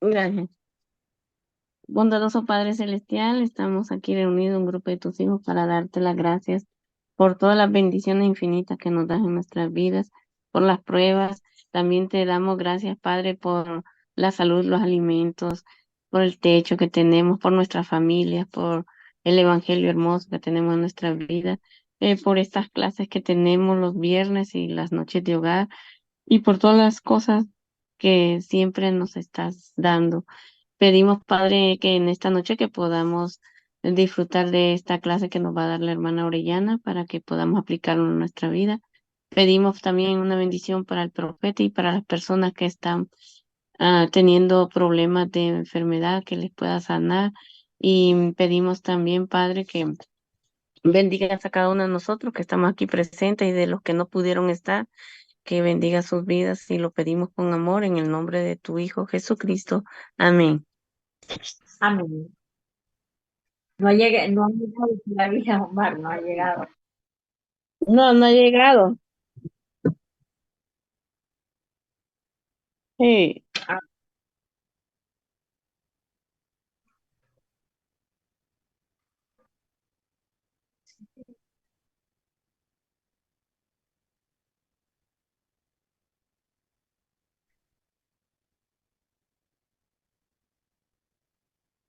Gracias. Bondadoso Padre Celestial, estamos aquí reunidos un grupo de tus hijos para darte las gracias por todas las bendiciones infinitas que nos das en nuestras vidas, por las pruebas. También te damos gracias, Padre, por la salud, los alimentos, por el techo que tenemos, por nuestras familias, por el evangelio hermoso que tenemos en nuestras vidas, por estas clases que tenemos los viernes y las noches de hogar y por todas las cosas que siempre nos estás dando. Pedimos, Padre, que en esta noche que podamos disfrutar de esta clase que nos va a dar la hermana Orellana para que podamos aplicarlo en nuestra vida. Pedimos también una bendición para el profeta y para las personas que están teniendo problemas de enfermedad, que les pueda sanar. Y pedimos también, Padre, que bendigas a cada uno de nosotros que estamos aquí presentes y de los que no pudieron estar, que bendiga sus vidas y lo pedimos con amor en el nombre de tu Hijo Jesucristo. Amén. Amén. No ha llegado todavía, Omar, no ha llegado. No, no ha llegado. Sí. Ah,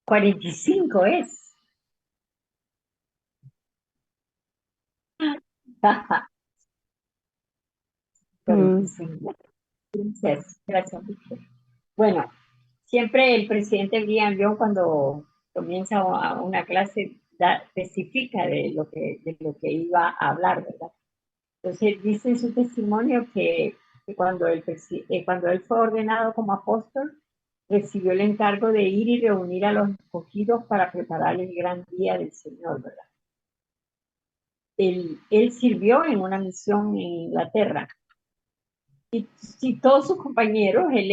45 es. 45. Gracias, gracias, Víctor. Bueno, siempre el presidente Brian Young cuando comienza una clase testifica de lo que iba a hablar, ¿verdad? Entonces dice en su testimonio que cuando él fue ordenado como apóstol, recibió el encargo de ir y reunir a los escogidos para preparar el gran día del Señor, ¿verdad? Él sirvió en una misión en Inglaterra y todos sus compañeros, él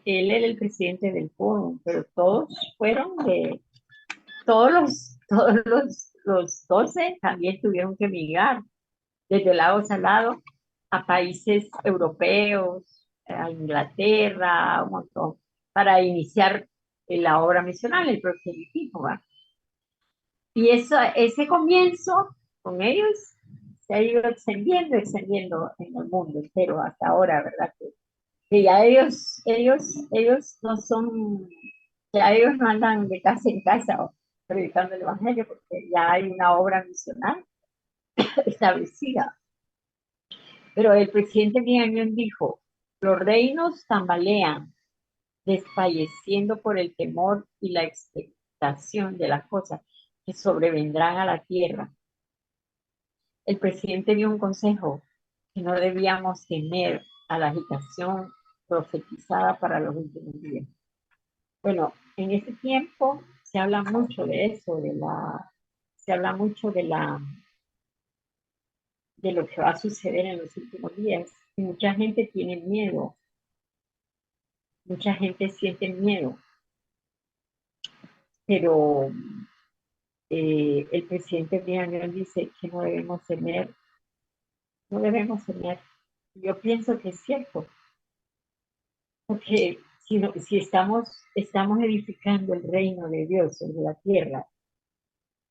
era el presidente del foro, pero todos fueron los 12 también tuvieron que emigrar desde lados a lado a países europeos, a Inglaterra, un montón, para iniciar la obra misional, el proselitismo, ¿va? Y ese comienzo con ellos se ha ido extendiendo en el mundo entero hasta ahora, ¿verdad? Que ya ellos no son, ya ellos no andan de casa en casa predicando el Evangelio, porque ya hay una obra misional establecida. Pero el presidente Mianion dijo, los reinos tambalean, desfalleciendo por el temor y la expectación de las cosas que sobrevendrán a la tierra. El presidente dio un consejo que no debíamos temer a la agitación profetizada para los últimos días. Bueno, en este tiempo se habla mucho de eso, se habla mucho de lo que va a suceder en los últimos días. Y mucha gente tiene miedo, mucha gente siente miedo, pero el presidente Brian dice que no debemos temer, no debemos temer. Yo pienso que es cierto, porque si estamos edificando el reino de Dios sobre la tierra,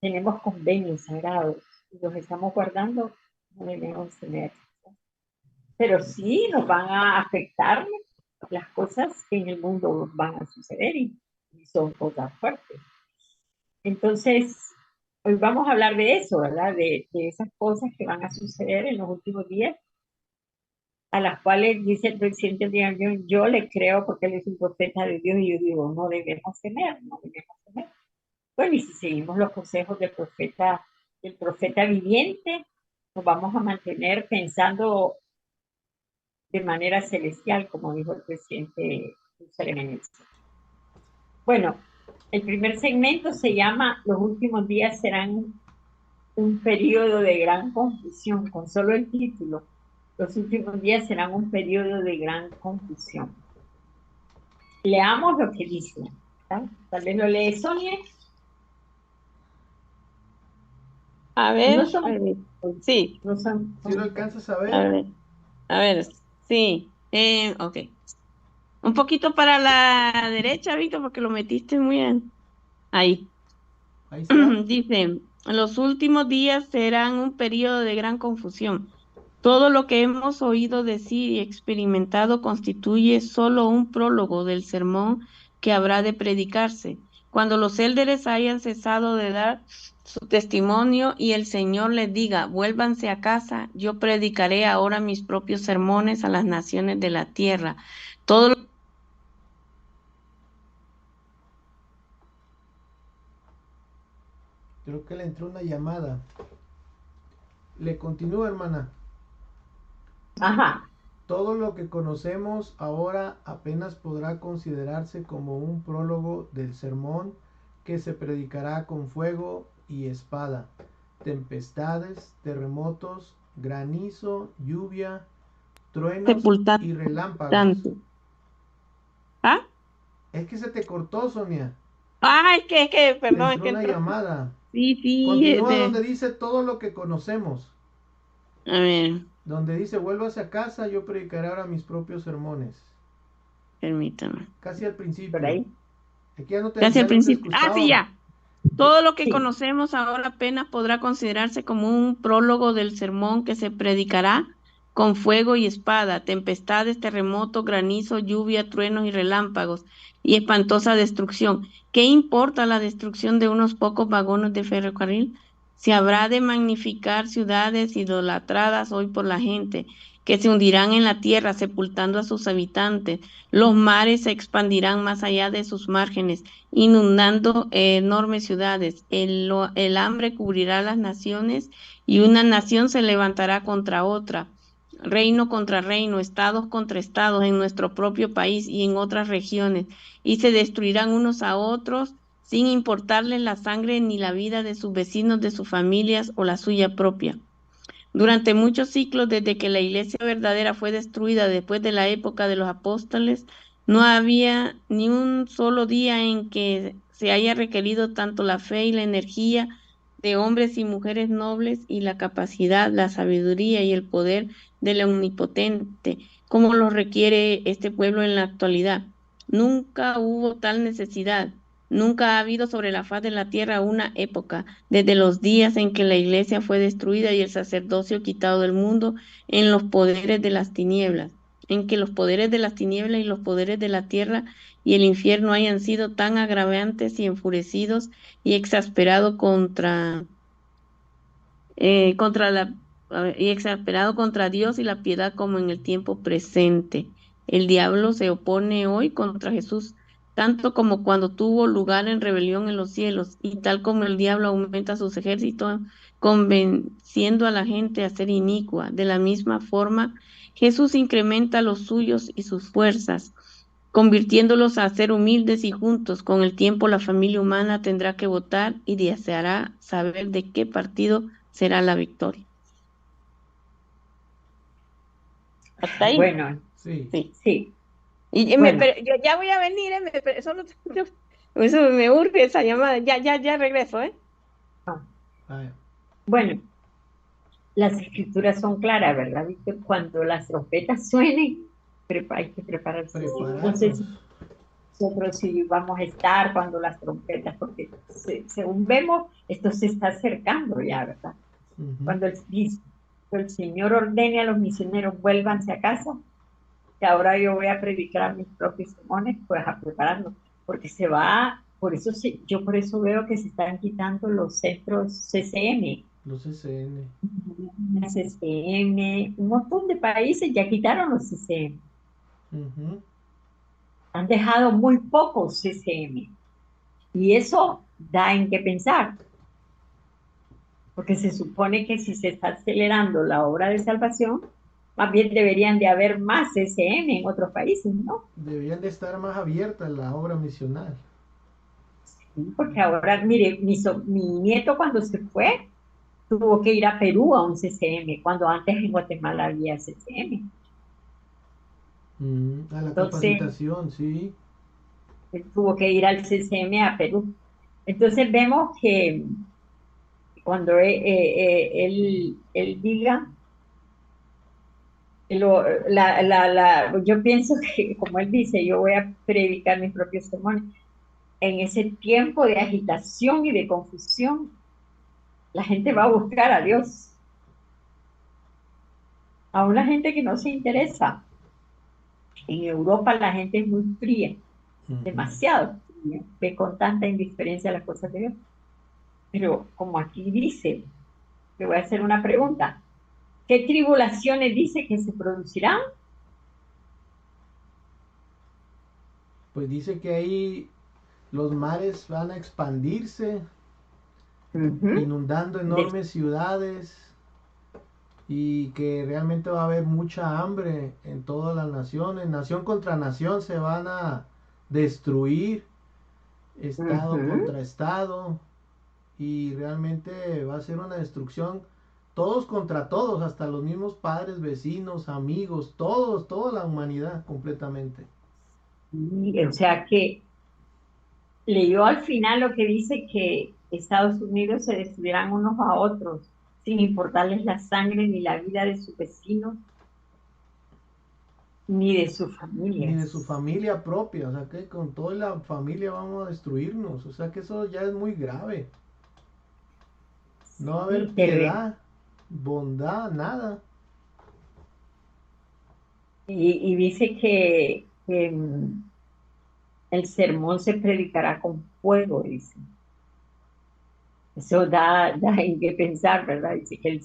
tenemos convenios sagrados y los estamos guardando, no debemos temer. Pero sí nos van a afectar las cosas que en el mundo van a suceder y son cosas fuertes. Entonces, hoy vamos a hablar de eso, ¿verdad? De esas cosas que van a suceder en los últimos días, a las cuales dice el presidente Brian, yo le creo porque él es un profeta de Dios y yo digo, no debemos temer, no debemos temer. Bueno, y si seguimos los consejos del profeta viviente, nos vamos a mantener pensando de manera celestial, como dijo el presidente Jerusalén. Bueno, el primer segmento se llama Los últimos días serán un periodo de gran confusión, con solo el título. Los últimos días serán un periodo de gran confusión. Leamos lo que dice. Tal vez lo lee Sonia. A ver, No son, sí, no son, ¿Sí lo alcanzas a a ver? ver, a ver, sí, ok. Un poquito para la derecha, Víctor, porque lo metiste muy ahí. Ahí está. Dice, los últimos días serán un periodo de gran confusión. Todo lo que hemos oído decir y experimentado constituye solo un prólogo del sermón que habrá de predicarse. Cuando los élderes hayan cesado de dar su testimonio y el Señor les diga, vuélvanse a casa, yo predicaré ahora mis propios sermones a las naciones de la tierra. Todo lo Creo que le entró una llamada. Le continúa, hermana. Ajá. Todo lo que conocemos ahora apenas podrá considerarse como un prólogo del sermón que se predicará con fuego y espada, tempestades, terremotos, granizo, lluvia, truenos y relámpagos. sepultante. ¿Ah? Es que se te cortó, Sonia. Ah, Le perdón, es entró que una entró. llamada. Sí, sí, Continúa donde dice todo lo que conocemos. a ver, Donde dice, vuélvase a casa, yo predicaré ahora mis propios sermones. permítame. Casi al Por principio. ahí. Aquí ya no te, Casi al ya no te principio. Ah, sí, escuchábamos. ya. Todo lo que Sí. conocemos ahora apenas podrá considerarse como un prólogo del sermón que se predicará con fuego y espada, tempestades, terremotos, granizo, lluvia, truenos y relámpagos y espantosa destrucción. ¿Qué importa la destrucción de unos pocos vagones de ferrocarril? Se habrá de magnificar ciudades idolatradas hoy por la gente, que se hundirán en la tierra sepultando a sus habitantes. Los mares se expandirán más allá de sus márgenes inundando enormes ciudades. El hambre cubrirá las naciones y una nación se levantará contra otra, reino contra reino, estados contra estados en nuestro propio país y en otras regiones, y se destruirán unos a otros sin importarles la sangre ni la vida de sus vecinos, de sus familias o la suya propia. Durante muchos siglos, desde que la iglesia verdadera fue destruida después de la época de los apóstoles, no había ni un solo día en que se haya requerido tanto la fe y la energía de hombres y mujeres nobles y la capacidad, la sabiduría y el poder de la omnipotente, como lo requiere este pueblo en la actualidad. Nunca hubo tal necesidad. Nunca ha habido sobre la faz de la tierra una época desde los días en que la iglesia fue destruida y el sacerdocio quitado del mundo en los poderes de las tinieblas, en que los poderes de las tinieblas y los poderes de la tierra y el infierno hayan sido tan agravantes y enfurecidos y exasperados y exasperado contra Dios y la piedad como en el tiempo presente. El diablo se opone hoy contra Jesús, tanto como cuando tuvo lugar en rebelión en los cielos, y tal como el diablo aumenta sus ejércitos, convenciendo a la gente a ser inicua. De la misma forma, Jesús incrementa los suyos y sus fuerzas, convirtiéndolos a ser humildes y juntos. Con el tiempo, la familia humana tendrá que votar y deseará saber de qué partido será la victoria. ¿Hasta ahí? Bueno, Sí. Sí. sí. Pero Bueno, yo ya voy a venir, eso me urge esa llamada. Ya regreso, ¿eh? ah, Ah, bueno, las escrituras son claras, ¿verdad, Víctor? Cuando las trompetas suenen, hay que prepararse. prepararnos. Entonces, nosotros sí vamos a estar cuando las trompetas, porque según vemos, esto se está acercando ya, ¿verdad? Ujú. Cuando el Señor ordene a los misioneros, vuélvanse a casa, que ahora yo voy a predicar mis propios sermones, pues a prepararnos, porque se va, por eso yo por eso veo que se están quitando los centros CCM, Los SN. CCM, un montón de países ya quitaron los CCM, Ujú. han dejado muy pocos CCM, y eso da en qué pensar, porque se supone que si se está acelerando la obra de salvación, más bien deberían de haber más CCM en otros países, ¿no? Deberían de estar más abiertas la obra misional. Porque ahora, mire, mi nieto cuando se fue, tuvo que ir a Perú a un CCM, cuando antes en Guatemala había CCM. A la Entonces, capacitación, sí. él tuvo que ir al CCM a Perú. Entonces vemos que cuando él diga, Yo pienso que, como él dice, yo voy a predicar mis propios sermones. En ese tiempo de agitación y de confusión, la gente va a buscar a Dios, a una gente que no se interesa. En Europa la gente es muy fría, Ujú. demasiado fría, ve con tanta indiferencia las cosas de Dios. Pero como aquí dice, le voy a hacer una pregunta. ¿Qué tribulaciones dice que se producirán? Pues dice que ahí los mares van a expandirse, Ujú. inundando De- enormes ciudades y que realmente va a haber mucha hambre en todas las naciones. Nación contra nación se van a destruir, estado Ujú. contra estado, y realmente va a ser una destrucción. Todos contra todos, hasta los mismos padres, vecinos, amigos, todos, toda la humanidad completamente. Y, o sea que leyó al final lo que dice que Estados Unidos se destruirán unos a otros, sin importarles la sangre ni la vida de sus vecinos, ni de sus Ni de su familias. familia propia, o sea que con toda la familia vamos a destruirnos, o sea que eso ya es muy grave. No va a haber Y, terre- piedad, bondad, nada. y dice que el sermón se predicará con fuego, dice. Eso da en qué pensar, ¿verdad? Dice que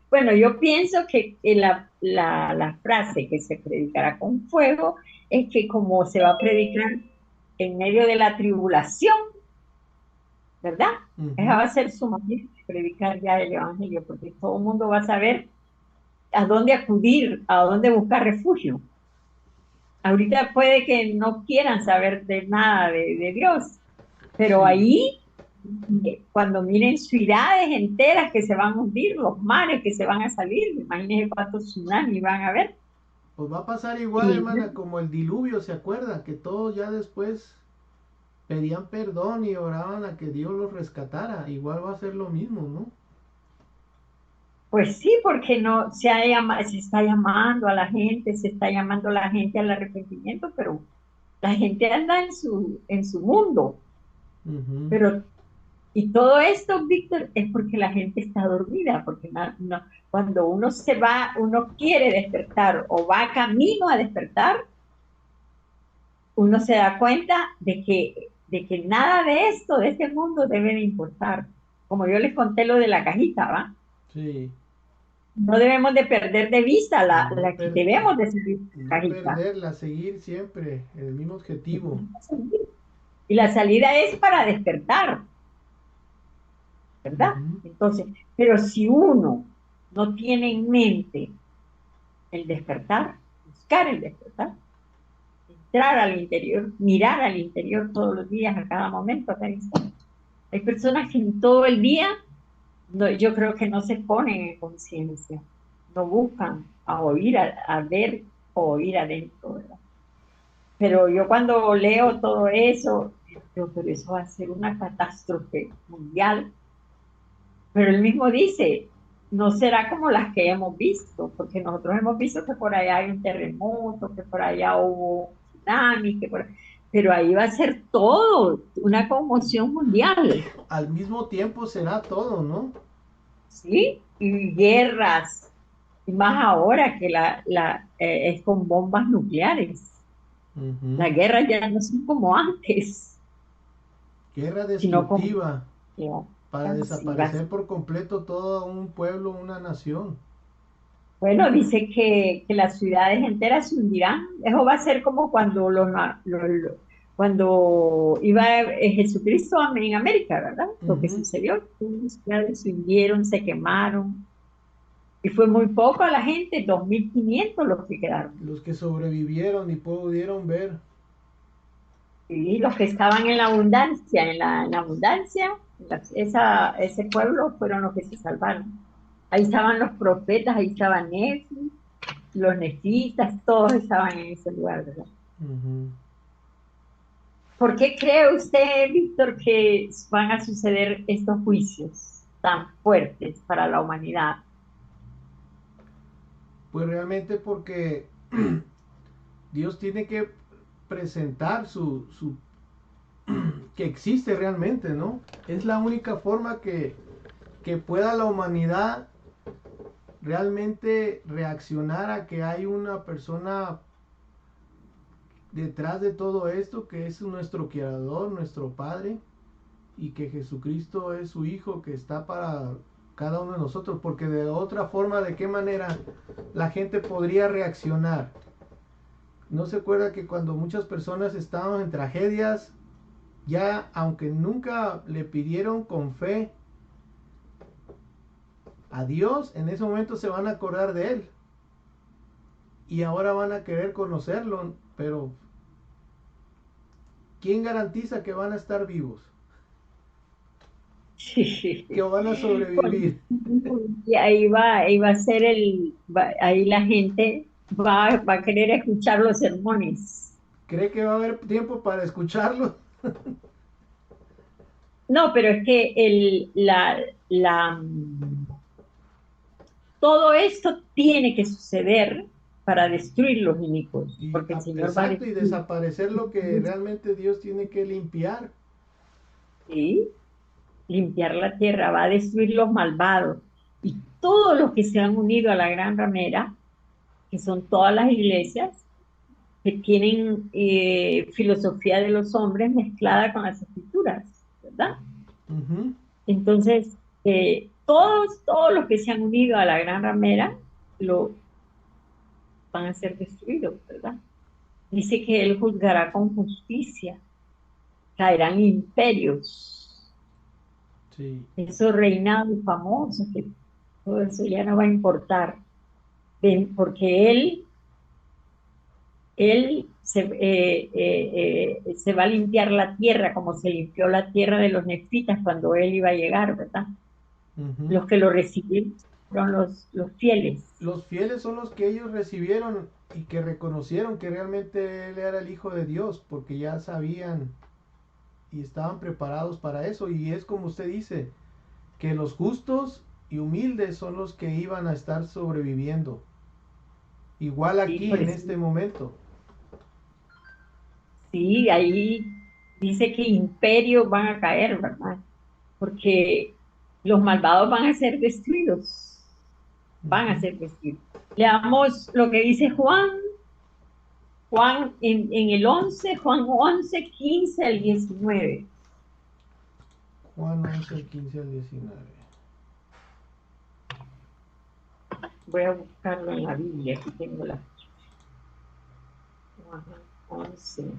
bueno, yo pienso que la frase que se predicará con fuego es que como se va a predicar en medio de la tribulación, ¿verdad? Esa va Ujú. a ser su manera de predicar ya el evangelio, porque todo el mundo va a saber a dónde acudir, a dónde buscar refugio. Ahorita puede que no quieran saber de nada de Dios, pero Sí, ahí, cuando miren ciudades enteras que se van a hundir, los mares que se van a salir, imagínense cuántos tsunamis van a haber. pues va a pasar igual, Y hermana, como el diluvio, ¿se acuerda? Que todos ya después pedían perdón y oraban a que Dios los rescatara. Igual va a ser lo mismo, ¿no? pues sí, porque no se está llamando a la gente, se está llamando a la gente al arrepentimiento, pero la gente anda en su mundo. Ujú. Pero, y todo esto, Víctor, es porque la gente está dormida, porque cuando uno se va, uno quiere despertar o va camino a despertar, uno se da cuenta de que nada de esto, de este mundo, debe de importar. Como yo les conté lo de la cajita, ¿va? Sí, No debemos de perder de vista no, la que debemos de seguir la no cajita. perderla, seguir siempre el mismo objetivo. Y la salida es para despertar, ¿verdad? Ujú. Entonces, pero si uno no tiene en mente el despertar, buscar el despertar, entrar al interior, mirar al interior todos los días, a cada momento, a cada instante. Hay personas que en todo el día no, yo creo que no se ponen en conciencia, no buscan a oír, a ver o oír adentro, ¿verdad? Pero yo cuando leo todo eso, digo, pero eso va a ser una catástrofe mundial. Pero él mismo dice, no será como las que hemos visto, porque nosotros hemos visto que por allá hay un terremoto, que por allá hubo un tsunami, pero ahí va a ser todo, una conmoción mundial, Al mismo tiempo será todo, ¿no? ¿sí? Y guerras, y más ahora que es con bombas nucleares. Ujú. Las guerras ya no son como antes, Guerra sino como destructiva que para así va. desaparecer por completo todo un pueblo, una nación. Bueno, dice que las ciudades enteras se hundirán. Eso va a ser como cuando, cuando iba Jesucristo en América, ¿verdad? Lo que Ujú. sucedió, las ciudades se hundieron, se quemaron, y fue muy poco la gente, 2.500 los que quedaron. Los que sobrevivieron y pudieron ver. Y los que estaban en la abundancia, en la abundancia, ese pueblo fueron los que se salvaron. Ahí estaban los profetas, ahí estaban Nefi, los nefistas, todos estaban en ese lugar, ¿verdad? Ujú. ¿Por qué cree usted, Víctor, que van a suceder estos juicios tan fuertes para la humanidad? Pues realmente porque Dios tiene que presentar que existe realmente, ¿no? Es la única forma que pueda la humanidad realmente reaccionar a que hay una persona detrás de todo esto, que es nuestro creador, nuestro Padre, y que Jesucristo es su Hijo que está para cada uno de nosotros, porque de otra forma, ¿de qué manera la gente podría reaccionar? ¿No se acuerda que cuando muchas personas estaban en tragedias, ya aunque nunca le pidieron con fe a Dios, en ese momento se van a acordar de Él? Y ahora van a querer conocerlo, pero ¿quién garantiza que van a estar vivos? Que van a sobrevivir. Y ahí va a ser ahí la gente va a querer escuchar los sermones. ¿Cree que va a haber tiempo para escucharlo? No, pero es que todo esto tiene que suceder para destruir los inicuos, porque el Señor va a Exacto, y destruir, desaparecer lo que realmente Dios tiene que limpiar. ¿sí? Limpiar la tierra, va a destruir los malvados. Y todos los que se han unido a la gran ramera, que son todas las iglesias, que tienen filosofía de los hombres mezclada con las escrituras, ¿verdad? Ujú. Entonces, todos los que se han unido a la gran ramera lo van a ser destruidos, ¿verdad? Dice que él juzgará con justicia, caerán imperios, Sí. esos reinados famosos, que todo eso ya no va a importar, porque él se va a limpiar la tierra como se limpió la tierra de los nefitas cuando él iba a llegar, ¿verdad? Ujú. Los que lo recibieron fueron los fieles. Los fieles son los que ellos recibieron y que reconocieron que realmente Él era el Hijo de Dios, porque ya sabían y estaban preparados para eso. Y es como usted dice, que los justos y humildes son los que iban a estar sobreviviendo. Igual Sí, aquí por en eso, este momento. sí, ahí dice que imperios van a caer, ¿verdad? Porque los malvados van a ser destruidos, van a Ujú. ser destruidos. Leamos lo que dice Juan en el 11, Juan 11, 15 al 19. Juan 11, el 15 al 19. Voy a buscarlo en la Biblia, aquí tengo la Juan 11.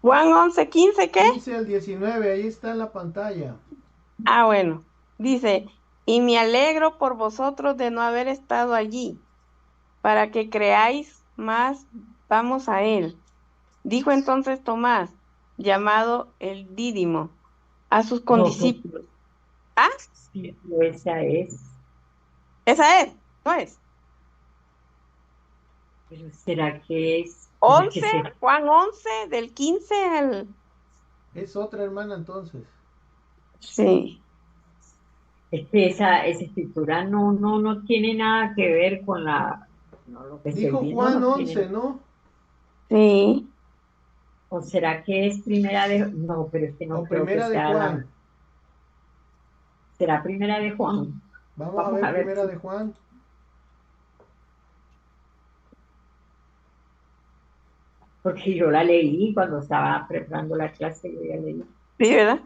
Juan 11:15, ¿qué? 15 al 19, ahí está en la pantalla. Ah, bueno. Dice, y me alegro por vosotros de no haber estado allí, para que creáis más, vamos a él. Dijo entonces Tomás, llamado el Dídimo, a sus No, condiscípulos. Ah, sí, esa es. esa es, no es. Pero ¿será que es? Pero es que 11, Juan 11, del 15 al... Es otra hermana entonces. Sí, esa escritura no tiene nada que ver con no, lo que estoy Dijo viendo Juan no tiene. 11, ¿no? sí. ¿O será que es primera de? No, pero es que no O creo que primera de sea Juan. ¿Será primera de Juan? Vamos a Vamos ver a ver primera si, de Juan. porque yo la leí cuando estaba preparando la clase, yo ya leí. Sí, ¿verdad?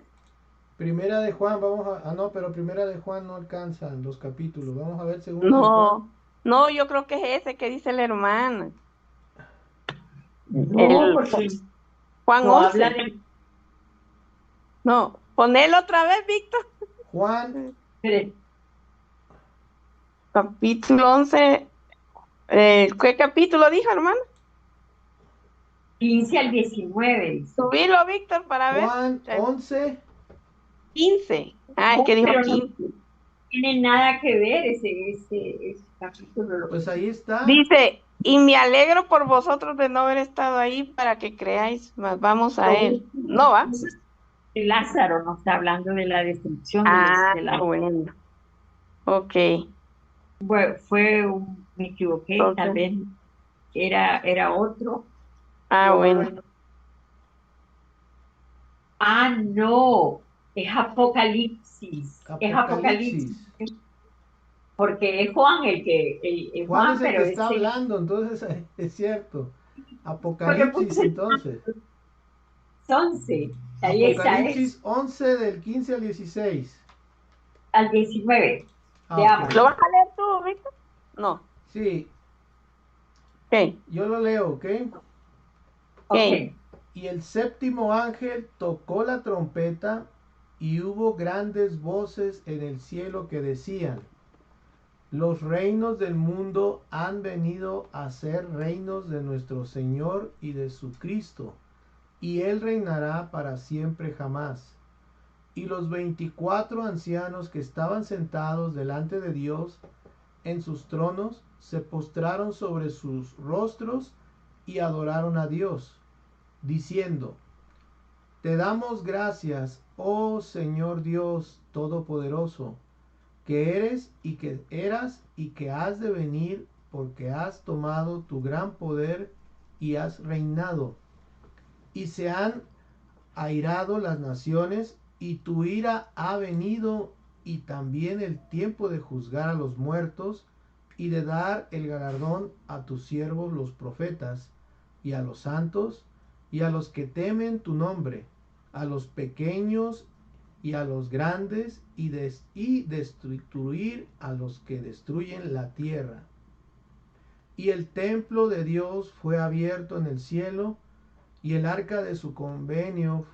Primera de Juan, vamos a... Ah, no, pero primera de Juan no alcanzan los capítulos. Vamos a ver segunda de Juan. No, no, yo creo que es ese que dice la hermana. No, El porque Juan no habla 11. de. No, ponelo otra vez, Víctor. Juan, Capítulo 11. ¿Qué capítulo dijo, hermano? 15 al 19 dice. Subilo, Víctor, para ver. Juan 11. 15. Ah, es No, que dijo pero no 15. tiene nada que ver ese capítulo. Pues ahí está. Dice, y me alegro por vosotros de no haber estado ahí para que creáis, mas vamos a Lo él. ¿No va? Lázaro no está hablando de la destrucción Ah, de la... bueno. Ok, Me equivoqué, tal ok. vez era otro. Ah, bueno. Yo, no, es Apocalipsis. Apocalipsis, porque es Juan es Juan Juan, es el que pero está hablando, entonces es cierto. porque Apocalipsis puse entonces. 11, ahí esa es, Apocalipsis 11 del 15 al 16. al 19. Ah, ok. ¿Lo Veamos. vas a leer tú, Víctor? No. Sí, Ok, yo lo leo, ¿ok? ok. Ok. Y el séptimo ángel tocó la trompeta y hubo grandes voces en el cielo que decían, los reinos del mundo han venido a ser reinos de nuestro Señor y de su Cristo, y Él reinará para siempre jamás. Y los 24 ancianos que estaban sentados delante de Dios en sus tronos se postraron sobre sus rostros y adoraron a Dios, diciendo, te damos gracias, oh Señor Dios Todopoderoso, que eres y que eras y que has de venir, porque has tomado tu gran poder y has reinado. Y se han airado las naciones, y tu ira ha venido, y también el tiempo de juzgar a los muertos, y de dar el galardón a tus siervos los profetas, y a los santos, y a los que temen tu nombre, a los pequeños y a los grandes, y destruir a los que destruyen la tierra. Y el templo de Dios fue abierto en el cielo, y el arca de su convenio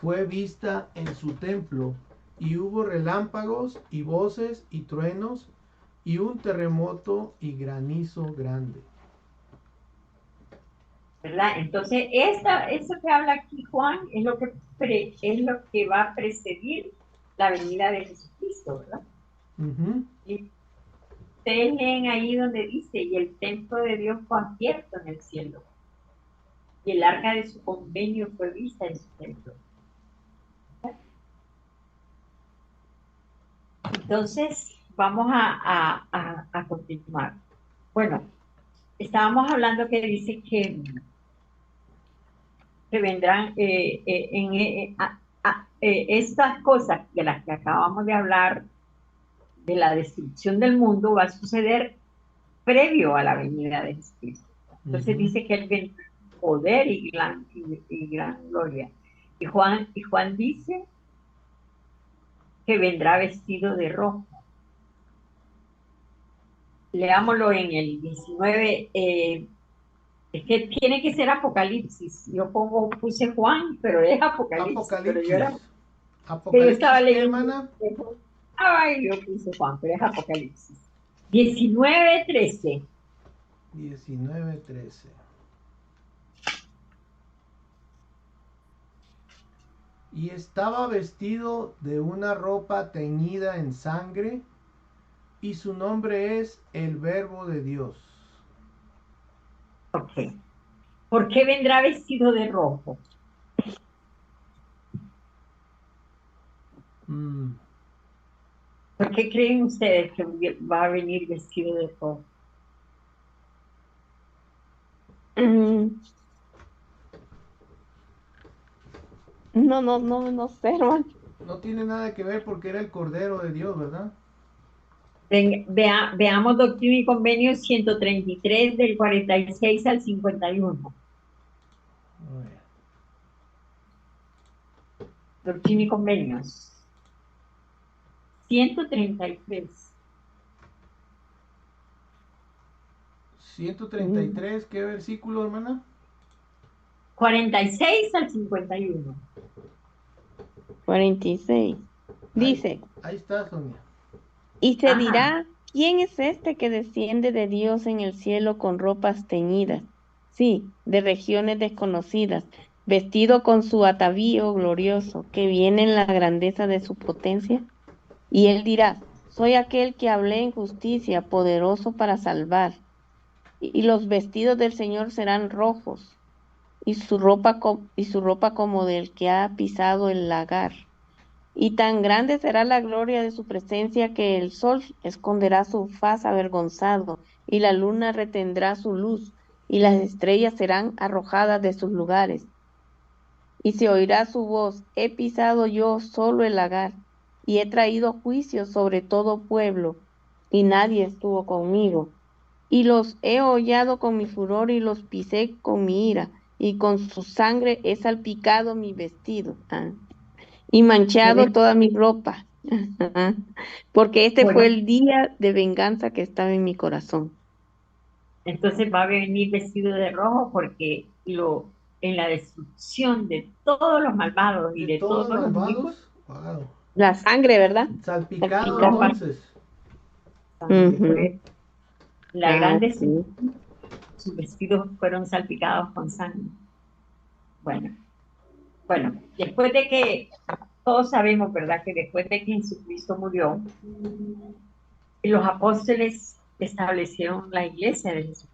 fue vista en su templo, y hubo relámpagos y voces y truenos, y un terremoto y granizo grande. ¿Verdad? Entonces, eso que habla aquí Juan es lo que va a precedir la venida de Jesucristo, ¿verdad? Ujú. Y ustedes leen ahí donde dice, y el templo de Dios fue abierto en el cielo, y el arca de su convenio fue vista en su templo. Entonces, vamos a continuar. Bueno, estábamos hablando que dice que vendrán estas cosas de las que acabamos de hablar, de la destrucción del mundo, va a suceder previo a la venida de Jesucristo. Entonces Ujú. dice que Él vendrá con poder y gran gloria. Y Juan dice que vendrá vestido de rojo. Leámoslo en el 19. Es que tiene que ser Apocalipsis. Puse Juan, pero es Apocalipsis. Apocalipsis. Que yo estaba ¿Apocalipsis qué, leyendo. hermana? Ay, yo puse Juan, pero es Apocalipsis. 19:13. 19:13. Y estaba vestido de una ropa teñida en sangre, y su nombre es el Verbo de Dios. Ok. ¿Por qué vendrá vestido de rojo? Mm, ¿Por qué creen ustedes que va a venir vestido de rojo? Mm, no sé, hermano. no tiene nada que ver porque era el Cordero de Dios, ¿verdad? Veamos Doctrina y Convenios 133 del 46 al 51. A ver. Doctrina y Convenios 133. Mm, 133, ¿qué versículo, hermana? 46 al 51. 46. Ahí, Dice, ahí está, Sonia. y se Ajá. dirá, ¿quién es este que desciende de Dios en el cielo con ropas teñidas? Sí, de regiones desconocidas, vestido con su atavío glorioso, que viene en la grandeza de su potencia. Y él dirá, soy aquel que hablé en justicia, poderoso para salvar. Y los vestidos del Señor serán rojos. y su ropa como del que ha pisado el lagar. Y tan grande será la gloria de su presencia que el sol esconderá su faz avergonzado, y la luna retendrá su luz, y las estrellas serán arrojadas de sus lugares. Y se oirá su voz: he pisado yo solo el lagar, y he traído juicio sobre todo pueblo, y nadie estuvo conmigo. Y los he hollado con mi furor y los pisé con mi ira, y con su sangre he salpicado mi vestido, y manchado Puede- toda mi ropa, porque este fue Bueno, el día de venganza que estaba en mi corazón. entonces va a venir vestido de rojo porque en la destrucción de todos los malvados y De de todos todos los los enemigos, malvados, wow. La sangre, ¿verdad? Salpicado ropa Salpicado. entonces. sangre Ujú. fue la Ah, gran sí. destrucción. Sus vestidos fueron salpicados con sangre. Bueno, bueno, después de que todos sabemos, ¿verdad? Que después de que Jesucristo murió, los apóstoles establecieron la iglesia de Jesucristo,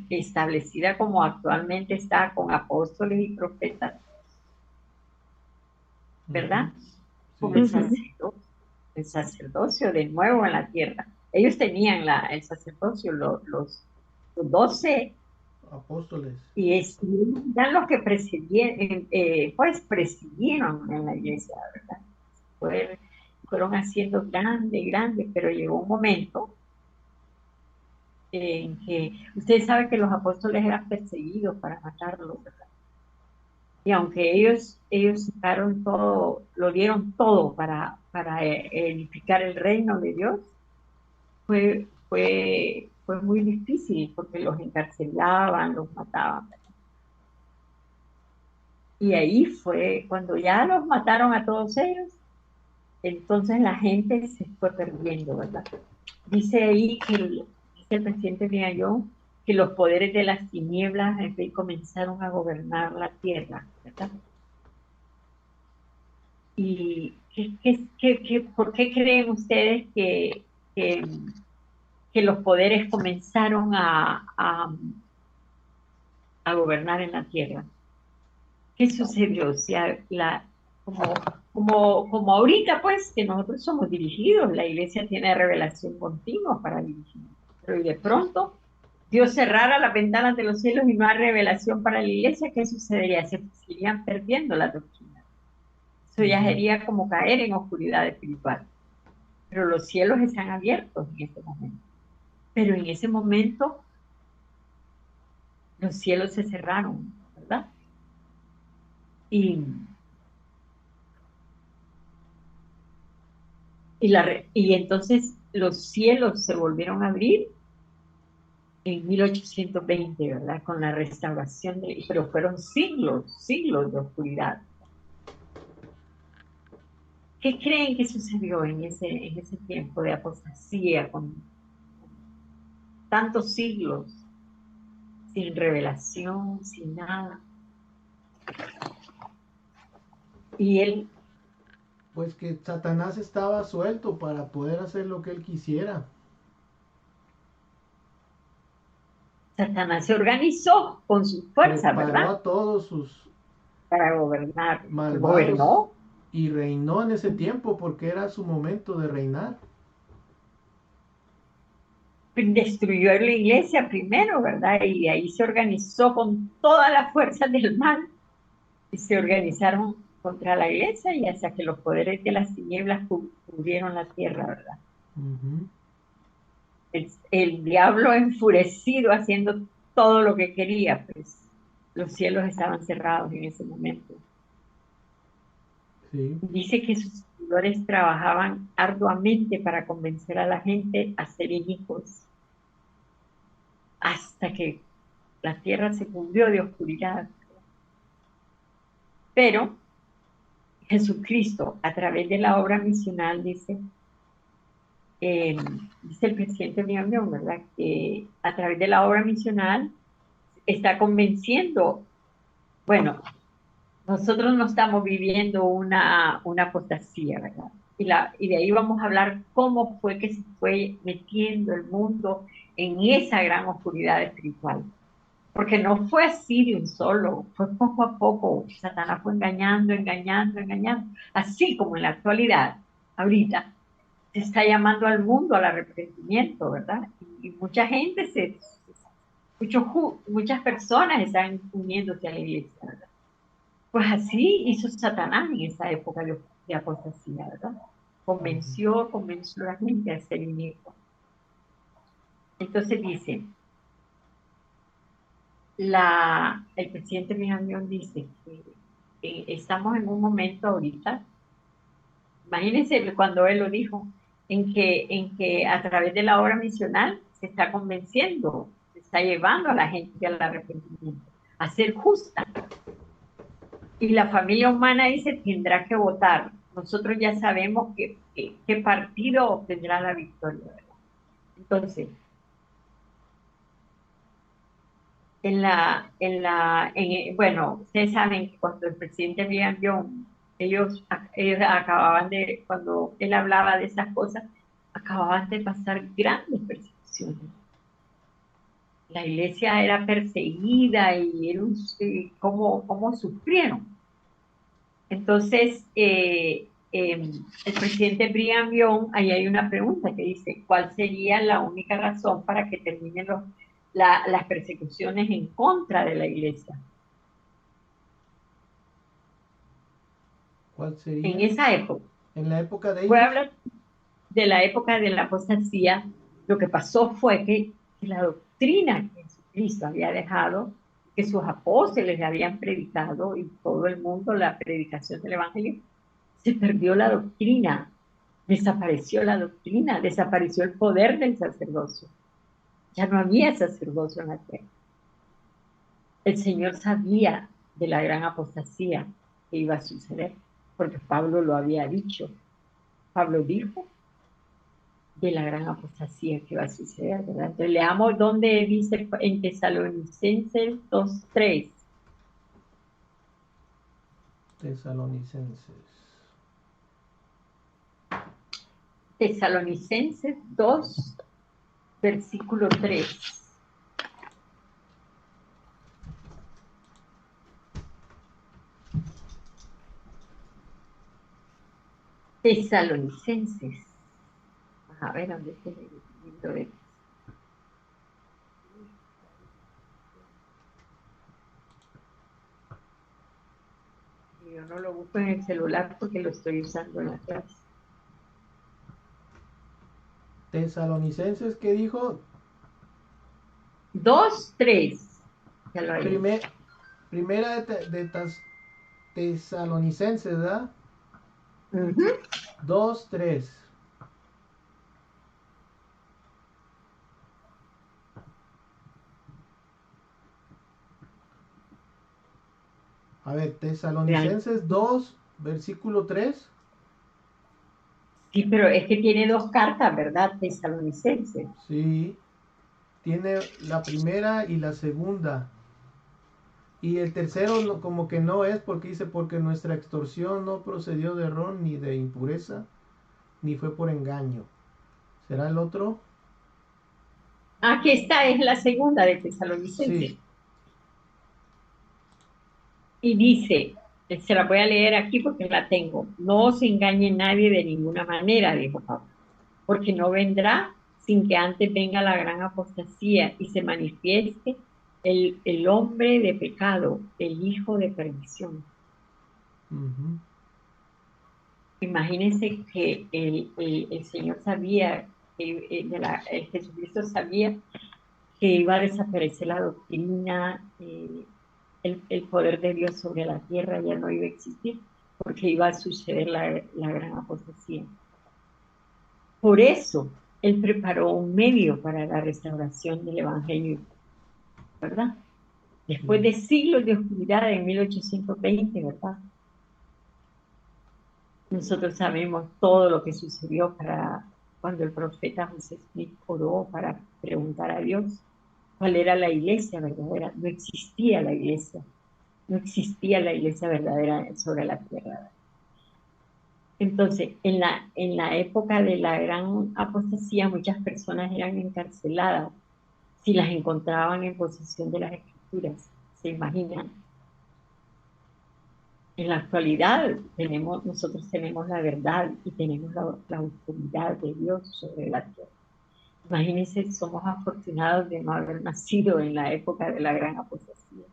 establecida como actualmente está, con apóstoles y profetas, Ujú. ¿verdad? Con Sí, Ujú. el sacerdocio de nuevo en la tierra. Ellos tenían el sacerdocio, los 12, apóstoles. y eran los que presidieron, pues presidieron en la iglesia, ¿verdad? Fue- Fueron haciendo grande, grande, pero llegó un momento en que ustedes saben que los apóstoles eran perseguidos para matarlos, ¿verdad? Y aunque ellos sacaron todo, lo dieron todo para edificar el reino de Dios, fue muy difícil porque los encarcelaban, los mataban. Y ahí fue cuando ya los mataron a todos ellos, entonces la gente se fue perdiendo, ¿verdad? Dice ahí dice el presidente Millán que los poderes de las tinieblas en fin, comenzaron a gobernar la tierra, ¿verdad? ¿Y por qué creen ustedes que, que los poderes comenzaron a gobernar en la tierra? ¿Qué sucedió? O sea, como, como ahorita, pues, que nosotros somos dirigidos, la iglesia tiene revelación continua para dirigir. Pero y de pronto, Dios cerrara las ventanas de los cielos y no hay revelación para la iglesia, ¿qué sucedería? Se seguirían perdiendo la doctrina. Eso ya Ujú. sería como caer en oscuridad espiritual. Pero los cielos están abiertos en este momento. Pero en ese momento, los cielos se cerraron, ¿verdad? Y, y entonces los cielos se volvieron a abrir en 1820, ¿verdad? Con la restauración pero fueron siglos, siglos de oscuridad. ¿Qué creen que sucedió en ese tiempo de apostasía, con tantos siglos, sin revelación, sin nada? Y él, Pues que Satanás estaba suelto para poder hacer lo que él quisiera. Satanás se organizó con su fuerza, Preparó ¿verdad? a todos sus Para gobernar, malvados gobernó, y reinó en ese tiempo porque era su momento de reinar. destruyó la iglesia primero, ¿verdad? Y ahí se organizó con todas las fuerzas del mal y se organizaron contra la iglesia y hasta que los poderes de las tinieblas cubrieron la tierra, ¿verdad? Ujú. El diablo enfurecido haciendo todo lo que quería, pues los cielos estaban cerrados en ese momento. Sí. Dice que sus seguidores trabajaban arduamente para convencer a la gente a ser hijos hasta que la tierra se cubrió de oscuridad. Pero Jesucristo, a través de la obra misional, eh, dice el presidente Miñón, ¿verdad? Que a través de la obra misional está convenciendo, bueno, nosotros no estamos viviendo una apostasía, ¿verdad? Y de ahí vamos a hablar cómo fue que se fue metiendo el mundo en esa gran oscuridad espiritual. Porque no fue así de un solo, fue poco a poco. Satanás fue engañando, engañando, engañando. Así como en la actualidad, ahorita, se está llamando al mundo al arrepentimiento, ¿verdad? Y mucha gente, muchas personas están uniéndose a la iglesia, ¿verdad? Pues así hizo Satanás en esa época de apostasía, ¿verdad? Convenció a la gente a ser inicuo. Entonces dice, el presidente Benjamín dice que estamos en un momento ahorita, imagínense cuando él lo dijo, en que a través de la obra misional se está convenciendo, se está llevando a la gente al arrepentimiento, a ser justa. Y la familia humana dice tendrá que votar. Nosotros ya sabemos qué partido obtendrá la victoria, ¿verdad? Entonces, bueno, ustedes saben que cuando el presidente Brigham Young, ellos acababan cuando él hablaba de esas cosas, acababan de pasar grandes persecuciones. La iglesia era perseguida y cómo sufrieron. Entonces, el presidente Brigham Young, ahí hay una pregunta que dice, ¿cuál sería la única razón para que terminen las persecuciones en contra de la iglesia? ¿Cuál En sería? esa época. ¿En la época de Voy a ellos? hablar de la época de la apostasía. Lo que pasó fue que la doctrina que Jesucristo había dejado, que sus apóstoles le habían predicado y todo el mundo, la predicación del evangelio, se perdió la doctrina, desapareció la doctrina, desapareció el poder del sacerdocio. Ya no había sacerdocio en la tierra. El Señor sabía de la gran apostasía que iba a suceder, porque Pablo lo había dicho. Pablo dijo de la gran apostasía que va a suceder, ¿verdad? Entonces leamos donde dice en Tesalonicenses 2:3. Tesalonicenses. Tesalonicenses 2, versículo 3. Tesalonicenses. A ver, ¿dónde está el libro de Yo no lo busco en el celular porque lo estoy usando en la clase. Tesalonicenses, ¿qué dijo? 2:3. Ya lo hay. Primera Tesalonicenses, ¿verdad? Ujú. 2:3. A ver, Vean. Tesalonicenses 2, versículo 3. Sí, pero es que tiene dos cartas, ¿verdad? Tesalonicenses. Sí, tiene la primera y la segunda. Y el tercero como que no es porque dice, porque nuestra extorsión no procedió de error ni de impureza, ni fue por engaño. ¿Será el otro? Aquí está, es la segunda de Tesalonicenses. Sí. Y dice, se la voy a leer aquí porque la tengo. No se engañe nadie de ninguna manera, dijo Pablo, porque no vendrá sin que antes venga la gran apostasía y se manifieste el hombre de pecado, el hijo de perdición. Ujú. Imagínense que el Señor sabía, el Jesucristo sabía que iba a desaparecer la doctrina, el poder de Dios sobre la tierra ya no iba a existir, porque iba a suceder la gran apostasía. Por eso, Él preparó un medio para la restauración del Evangelio, ¿verdad? Después Sí. de siglos de oscuridad en 1820, ¿verdad? Nosotros sabemos todo lo que sucedió cuando el profeta José Smith oró para preguntar a Dios cuál era la iglesia verdadera. No existía la iglesia, no existía la iglesia verdadera sobre la tierra. Entonces, en la época de la gran apostasía, muchas personas eran encarceladas si las encontraban en posesión de las escrituras. escrituras. ¿Se imaginan? En la actualidad nosotros tenemos la verdad y tenemos la autoridad de Dios sobre la tierra. Imagínense, somos afortunados de no haber nacido en la época de la gran apostasía,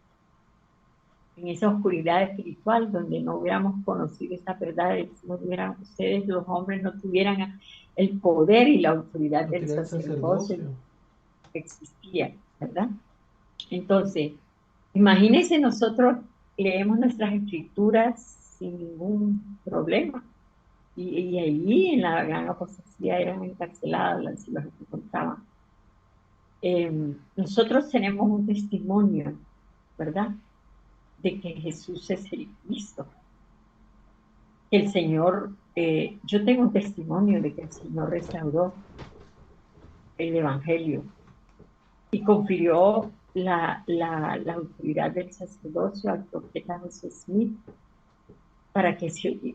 en esa oscuridad espiritual donde no hubiéramos conocido esa verdad, no hubieran, ustedes los hombres no tuvieran el poder y la autoridad del Autoridad del sacerdocio sacerdocio. que existía, ¿verdad? Entonces, imagínense, nosotros leemos nuestras escrituras sin ningún problema. Y allí en la gran apostasía eran encarceladas las si los encontraban. Nosotros tenemos un testimonio, ¿verdad? De que Jesús es el Cristo. El Señor, yo tengo un testimonio de que el Señor restauró el Evangelio y confirió la autoridad del sacerdocio al profeta José Smith para que se,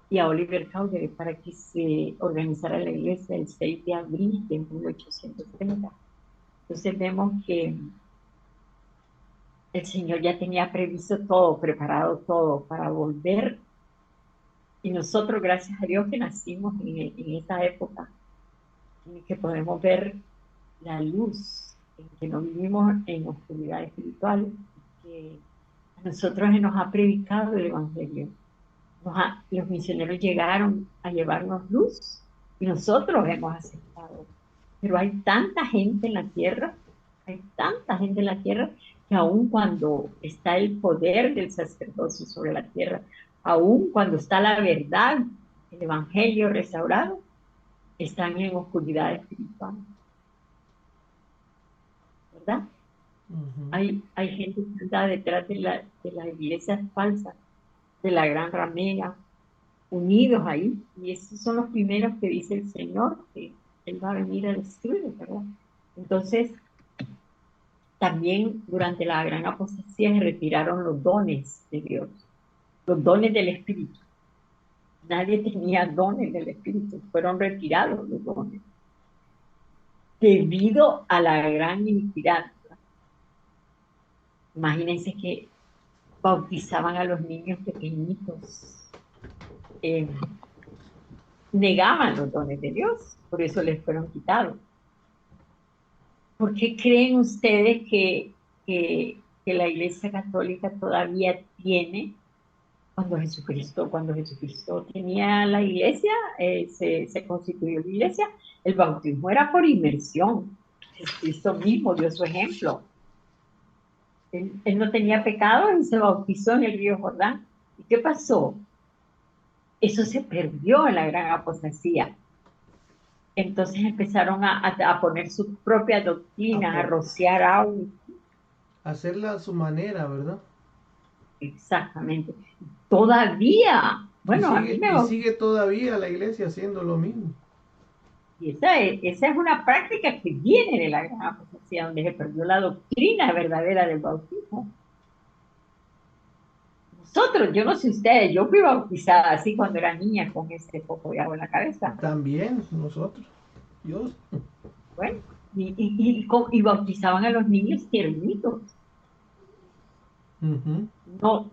y a Oliver Cowdery para que se organizara la iglesia el 6 de abril de 1830. Entonces vemos que el Señor ya tenía previsto todo, preparado todo para volver. Y nosotros, gracias a Dios, que nacimos en esa época, en que podemos ver la luz, en que no vivimos en oscuridad espiritual, que a nosotros se nos ha predicado el Evangelio. Los misioneros llegaron a llevarnos luz y nosotros hemos aceptado. Pero hay tanta gente en la tierra, hay tanta gente en la tierra, que aun cuando está el poder del sacerdocio sobre la tierra, aun cuando está la verdad, el Evangelio restaurado, están en oscuridad espiritual, ¿verdad? Hay gente que está detrás de las iglesias falsas, de la gran ramera, unidos ahí, y esos son los primeros que dice el Señor, que Él va a venir a destruir, ¿verdad? Entonces, también durante la gran apostasía se retiraron los dones de Dios, los dones del Espíritu. Nadie tenía dones del Espíritu, fueron retirados los dones, debido a la gran iniquidad. Imagínense que bautizaban a los niños pequeñitos, negaban los dones de Dios, por eso les fueron quitados. ¿Por qué creen ustedes que la Iglesia Católica todavía tiene, cuando Jesucristo tenía la iglesia, se constituyó la iglesia, el bautismo era por inmersión? Jesucristo mismo dio su ejemplo. Él no tenía pecado y se bautizó en el río Jordán. ¿Y qué pasó? Eso se perdió en la gran apostasía. Entonces empezaron a poner sus propias doctrinas, a rociar agua. Hacerla a su manera, ¿verdad? Exactamente. Todavía, bueno, a mí Y sigue todavía la iglesia haciendo lo mismo. y esa es una práctica que viene de la gran apostasía, donde se perdió la doctrina verdadera del bautismo. Nosotros, yo no sé ustedes, yo fui bautizada así cuando era niña con ese poco de agua en la cabeza. También nosotros. Dios. Bueno, y bautizaban a los niños tiernitos. No,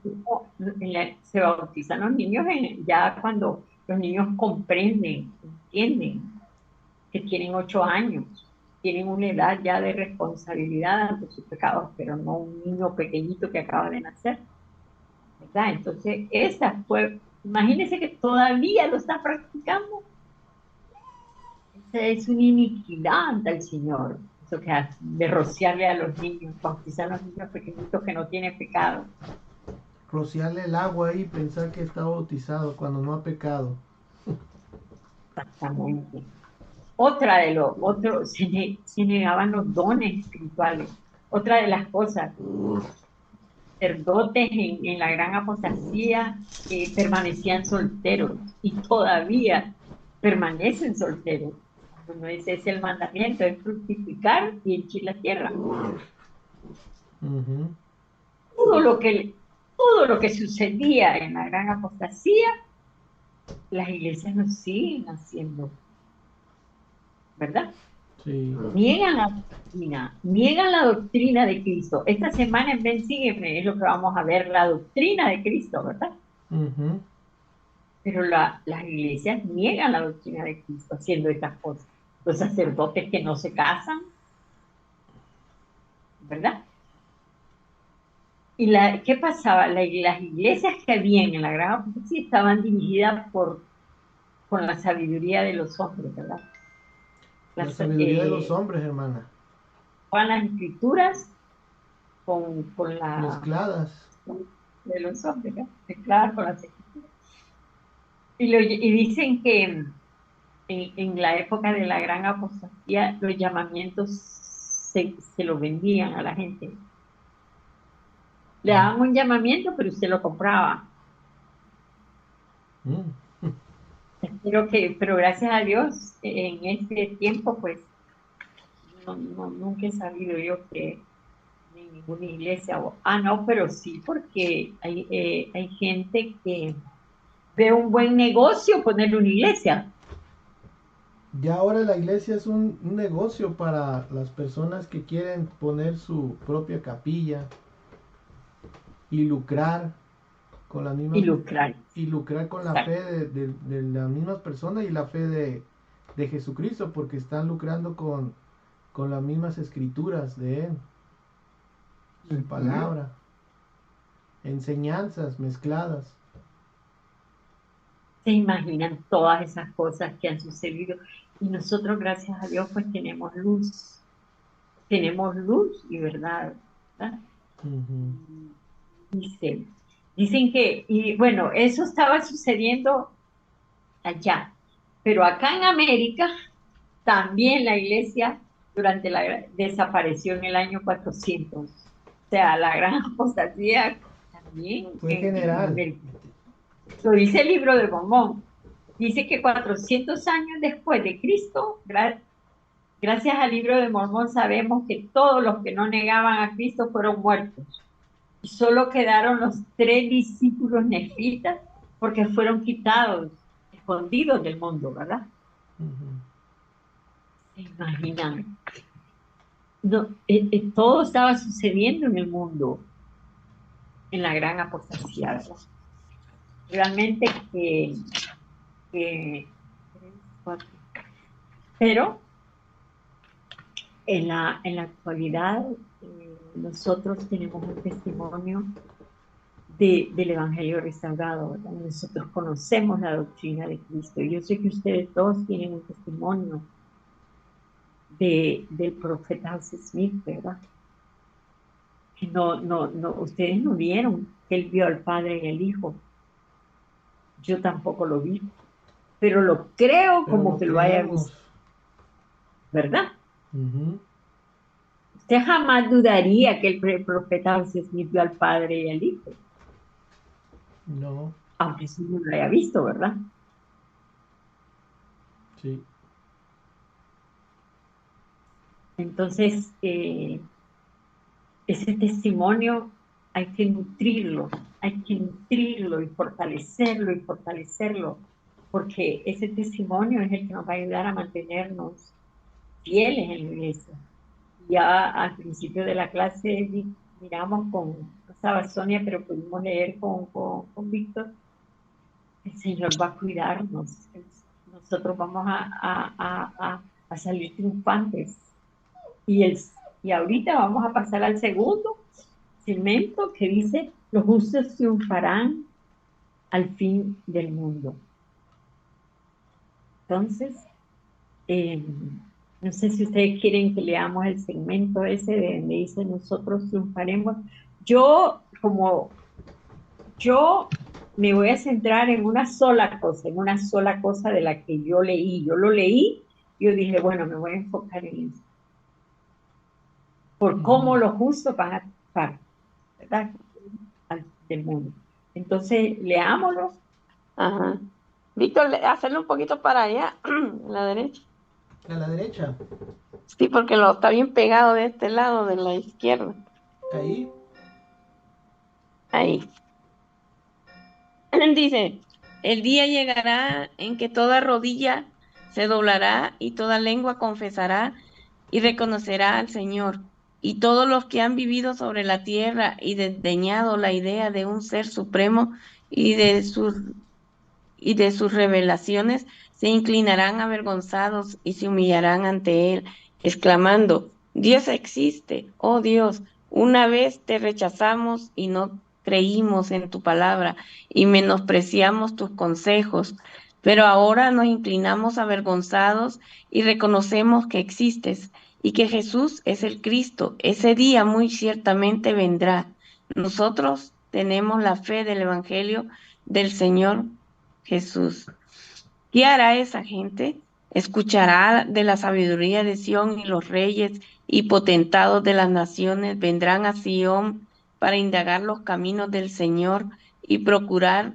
se bautizan los niños ya cuando los niños comprenden, entienden que tienen 8 años, tienen una edad ya de responsabilidad ante sus pecados, pero no un niño pequeñito que acaba de nacer, ¿verdad? Entonces, esa fue, imagínense que todavía lo está practicando. Esa es una iniquidad ante el Señor, eso que hace, de rociarle a los niños, bautizar a los niños pequeñitos que no tienen pecado. Rociarle el agua ahí y pensar que está bautizado cuando no ha pecado. Exactamente. Otra de los otros, se negaban los dones espirituales. Otra de las cosas, sacerdotes en la gran apostasía permanecían solteros y todavía permanecen solteros. No es ese el mandamiento, es fructificar y henchir la tierra. Todo lo que, todo lo que sucedía en la gran apostasía, las iglesias nos siguen haciendo, ¿verdad? Sí. Niegan la doctrina de Cristo. Esta semana en Ven Sígueme es lo que vamos a ver, la doctrina de Cristo, ¿verdad? Ujú. Pero las iglesias niegan la doctrina de Cristo haciendo estas cosas. Los sacerdotes que no se casan, ¿verdad? ¿Qué pasaba? Las iglesias que habían en la Gran Apostasía estaban dirigidas con la sabiduría de los hombres, ¿verdad? La Las, sabiduría de los hombres, hermana. Juegan las escrituras con Mezcladas. de los hombres, ¿no? Mezcladas con las escrituras. Y dicen que en la época de la Gran Apostasía los llamamientos se los vendían a la gente. Le daban un llamamiento, pero usted lo compraba. Mm. Pero gracias a Dios, en este tiempo, pues, nunca he sabido yo que en ninguna iglesia, no, pero sí, porque hay gente que ve un buen negocio ponerle una iglesia. Ya ahora la iglesia es un negocio para las personas que quieren poner su propia capilla y lucrar con las Y mismas lucrar. y lucrar con la fe Exacto. de las mismas personas y la fe de Jesucristo, porque están lucrando con las mismas escrituras de Él, su Ujú. palabra, enseñanzas mezcladas. Se imaginan todas esas cosas que han sucedido. Y nosotros, gracias a Dios, pues tenemos luz y verdad, ¿verdad? Ujú. Dice, dicen que, y bueno, eso estaba sucediendo allá, pero acá en América también la iglesia desapareció en el año 400. O sea, la gran apostasía también Fue en general. América. Lo dice el libro de Mormón. Dice que 400 años después de Cristo, gracias al libro de Mormón, sabemos que todos los que no negaban a Cristo fueron muertos. Y solo quedaron los tres discípulos nefitas porque fueron quitados, escondidos del mundo, ¿verdad? Ujú. ¿Se imaginan? No, todo estaba sucediendo en el mundo, en la gran apostasía, ¿verdad? Realmente que- pero en la actualidad nosotros tenemos un testimonio del Evangelio restaurado, ¿verdad? Nosotros conocemos la doctrina de Cristo. Yo sé que ustedes todos tienen un testimonio del profeta José Smith, ¿verdad? Que ustedes no vieron que él vio al Padre en el Hijo. Yo tampoco lo vi, pero lo creo Pero como lo que lo haya visto, creemos. ¿verdad? Ujú. Usted jamás dudaría que el profeta José Smith vio al Padre y al Hijo, No, aunque sí no lo haya visto, ¿verdad? sí. Entonces, ese testimonio hay que nutrirlo y fortalecerlo, porque ese testimonio es el que nos va a ayudar a mantenernos fieles en la iglesia. Ya al principio de la clase miramos no estaba Sonia, pero pudimos leer con Víctor, el Señor va a cuidarnos, nosotros vamos a salir triunfantes. Y, el, y ahorita vamos a pasar al segundo segmento que dice, los justos triunfarán al fin del mundo. Entonces, eh, no sé si ustedes quieren que leamos el segmento ese de donde dice, nosotros triunfaremos. Como yo me voy a centrar en una sola cosa de la que yo leí. Yo lo leí, yo dije, bueno, me voy a enfocar en eso, por cómo Ujú. los justos van a triunfar, ¿verdad? Del mundo. Entonces, leámoslo. Ajá. Víctor, hacerlo un poquito para allá, a la derecha. A la derecha. Sí, porque lo está bien pegado de este lado, de la izquierda. Ahí. Ahí. Dice, el día llegará en que toda rodilla se doblará y toda lengua confesará y reconocerá al Señor. Y todos los que han vivido sobre la tierra y desdeñado la idea de un ser supremo y de sus revelaciones, se inclinarán avergonzados y se humillarán ante él, exclamando: Dios existe, oh Dios, una vez te rechazamos y no creímos en tu palabra y menospreciamos tus consejos, pero ahora nos inclinamos avergonzados y reconocemos que existes y que Jesús es el Cristo. Ese día muy ciertamente vendrá. Nosotros tenemos la fe del Evangelio del Señor Jesús. ¿Qué hará esa gente? Escuchará de la sabiduría de Sión, y los reyes y potentados de las naciones vendrán a Sión para indagar los caminos del Señor y procurar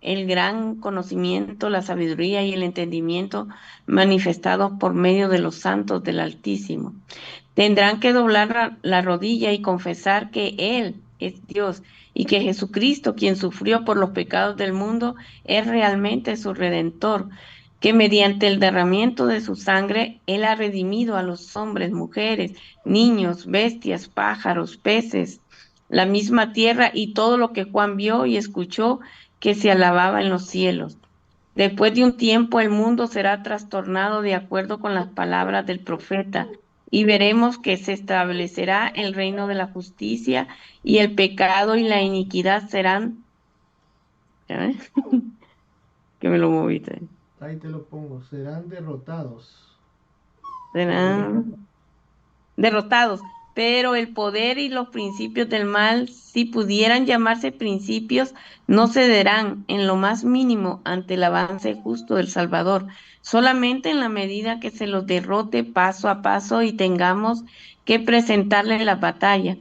el gran conocimiento, la sabiduría y el entendimiento manifestados por medio de los santos del Altísimo. Tendrán que doblar la rodilla y confesar que Él es Dios y que Jesucristo, quien sufrió por los pecados del mundo, es realmente su redentor, que mediante el derramamiento de su sangre, Él ha redimido a los hombres, mujeres, niños, bestias, pájaros, peces, la misma tierra y todo lo que Juan vio y escuchó que se alababa en los cielos. Después de un tiempo, el mundo será trastornado de acuerdo con las palabras del profeta, y veremos que se establecerá el reino de la justicia, y el pecado y la iniquidad serán, ¿eh? Que me lo moviste, Ahí te lo pongo. Serán derrotados. serán derrotados, pero el poder y los principios del mal, si pudieran llamarse principios, no cederán en lo más mínimo ante el avance justo del Salvador, solamente en la medida que se los derrote paso a paso y tengamos que presentarle la batalla.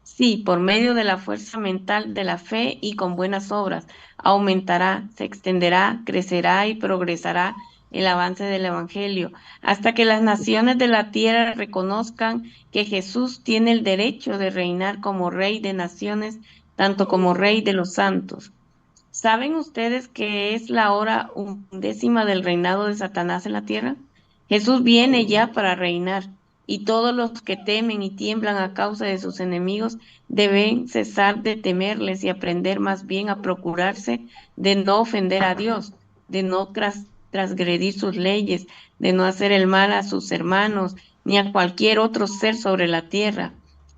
Sí, por medio de la fuerza mental de la fe y con buenas obras, aumentará, se extenderá, crecerá y progresará el avance del Evangelio, hasta que las naciones de la tierra reconozcan que Jesús tiene el derecho de reinar como Rey de naciones, tanto como Rey de los santos. ¿Saben ustedes que es la hora undécima del reinado de Satanás en la tierra? Jesús viene ya para reinar, y todos los que temen y tiemblan a causa de sus enemigos deben cesar de temerles y aprender más bien a procurarse de no ofender a Dios, de no transgredir sus leyes, de no hacer el mal a sus hermanos ni a cualquier otro ser sobre la tierra,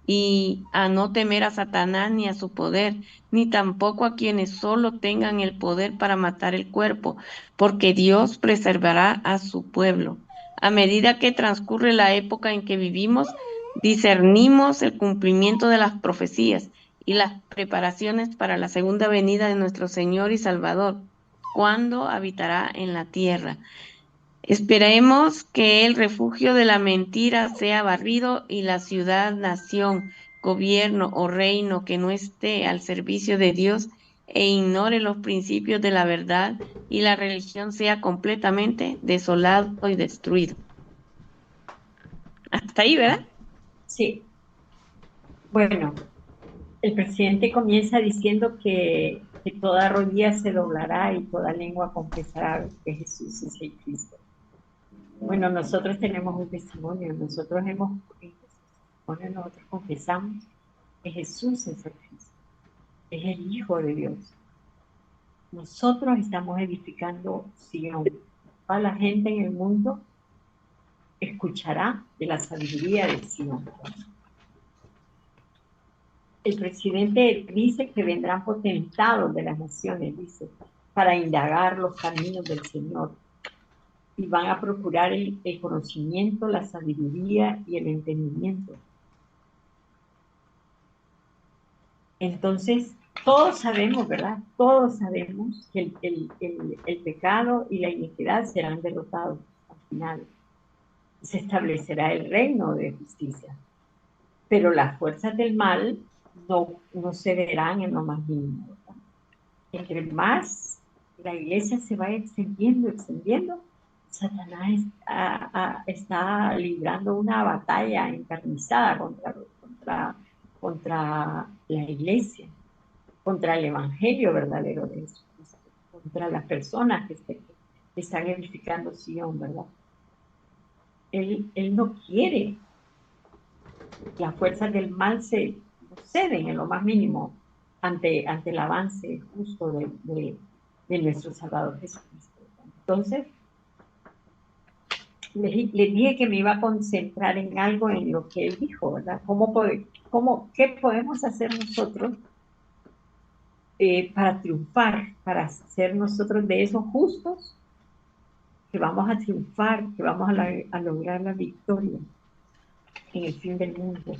y a no temer a Satanás ni a su poder, ni tampoco a quienes solo tengan el poder para matar el cuerpo, porque Dios preservará a su pueblo. A medida que transcurre la época en que vivimos, discernimos el cumplimiento de las profecías y las preparaciones para la segunda venida de nuestro Señor y Salvador, cuando habitará en la tierra. Esperemos que el refugio de la mentira sea barrido y la ciudad, nación, gobierno o reino que no esté al servicio de Dios e ignore los principios de la verdad y la religión sea completamente desolado y destruido. Hasta ahí, ¿verdad? Sí, bueno, el presidente comienza diciendo que toda rodilla se doblará y toda lengua confesará que Jesús es el Cristo. Bueno, nosotros tenemos un testimonio, nosotros confesamos que Jesús es el Cristo, es el Hijo de Dios. Nosotros estamos edificando Sion. Toda la gente en el mundo escuchará de la sabiduría de Sion. El presidente dice que vendrán potentados de las naciones, dice, para indagar los caminos del Señor. Y van a procurar el conocimiento, la sabiduría y el entendimiento. Entonces, todos sabemos, ¿verdad? Todos sabemos que el pecado y la iniquidad serán derrotados al final. Se establecerá el reino de justicia. Pero las fuerzas del mal no cederán en lo más mínimo, ¿verdad? Entre más la iglesia se va extendiendo, Satanás está librando una batalla encarnizada contra la iglesia, contra el evangelio verdadero de Jesucristo, contra las personas que están edificando Sion, ¿verdad? Él no quiere las fuerzas del mal se ceden en lo más mínimo ante el avance justo de nuestro Salvador Jesucristo. Entonces, les dije que me iba a concentrar en algo en lo que él dijo, ¿verdad? ¿Qué podemos hacer nosotros para triunfar, para ser nosotros de esos justos que vamos a triunfar, que vamos a lograr la victoria en el fin del mundo?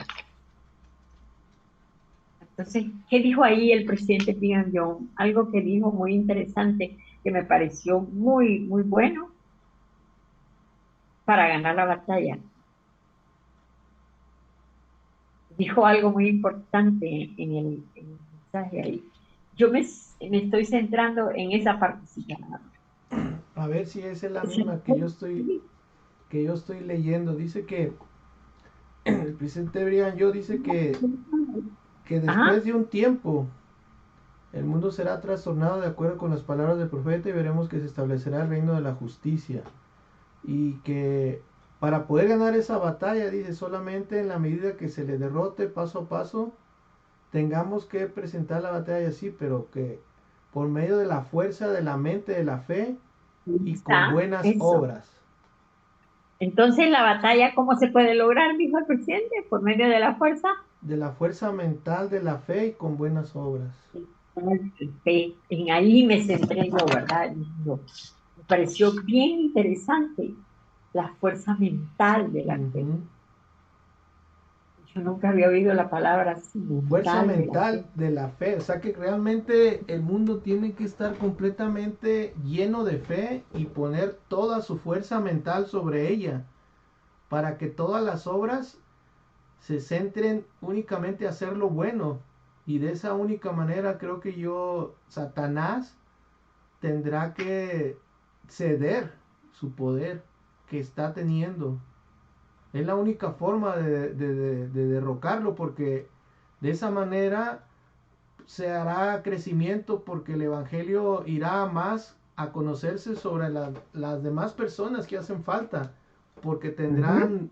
Entonces, ¿qué dijo ahí el presidente Brigham Young? Algo que dijo muy interesante, que me pareció muy, muy bueno para ganar la batalla. Dijo algo muy importante en el mensaje ahí. Me estoy centrando en esa participación. A ver si esa es la misma que yo estoy leyendo. Dice que el presidente Brian Yo dice que Ajá, después de un tiempo el mundo será trastornado de acuerdo con las palabras del profeta y veremos que se establecerá el reino de la justicia. Y que para poder ganar esa batalla, dice, solamente en la medida que se le derrote paso a paso, tengamos que presentar la batalla así, pero que por medio de la fuerza de la mente, de la fe y con está buenas eso. obras. Entonces, la batalla, ¿cómo se puede lograr? Dijo el presidente, por medio de la fuerza. De la fuerza mental, de la fe y con buenas obras. En ahí me centré yo, ¿verdad? Me pareció bien interesante la fuerza mental de la fe. Ujú. Yo nunca había oído la palabra así, Fuerza mental de la mental fe. de la fe. O sea que realmente el mundo tiene que estar completamente lleno de fe y poner toda su fuerza mental sobre ella para que todas las obras se centren únicamente a hacer lo bueno. Y de esa única manera creo que Satanás tendrá que ceder su poder que está teniendo. Es la única forma de derrocarlo porque de esa manera se hará crecimiento porque el Evangelio irá más a conocerse sobre las demás personas que hacen falta porque Ujú. tendrán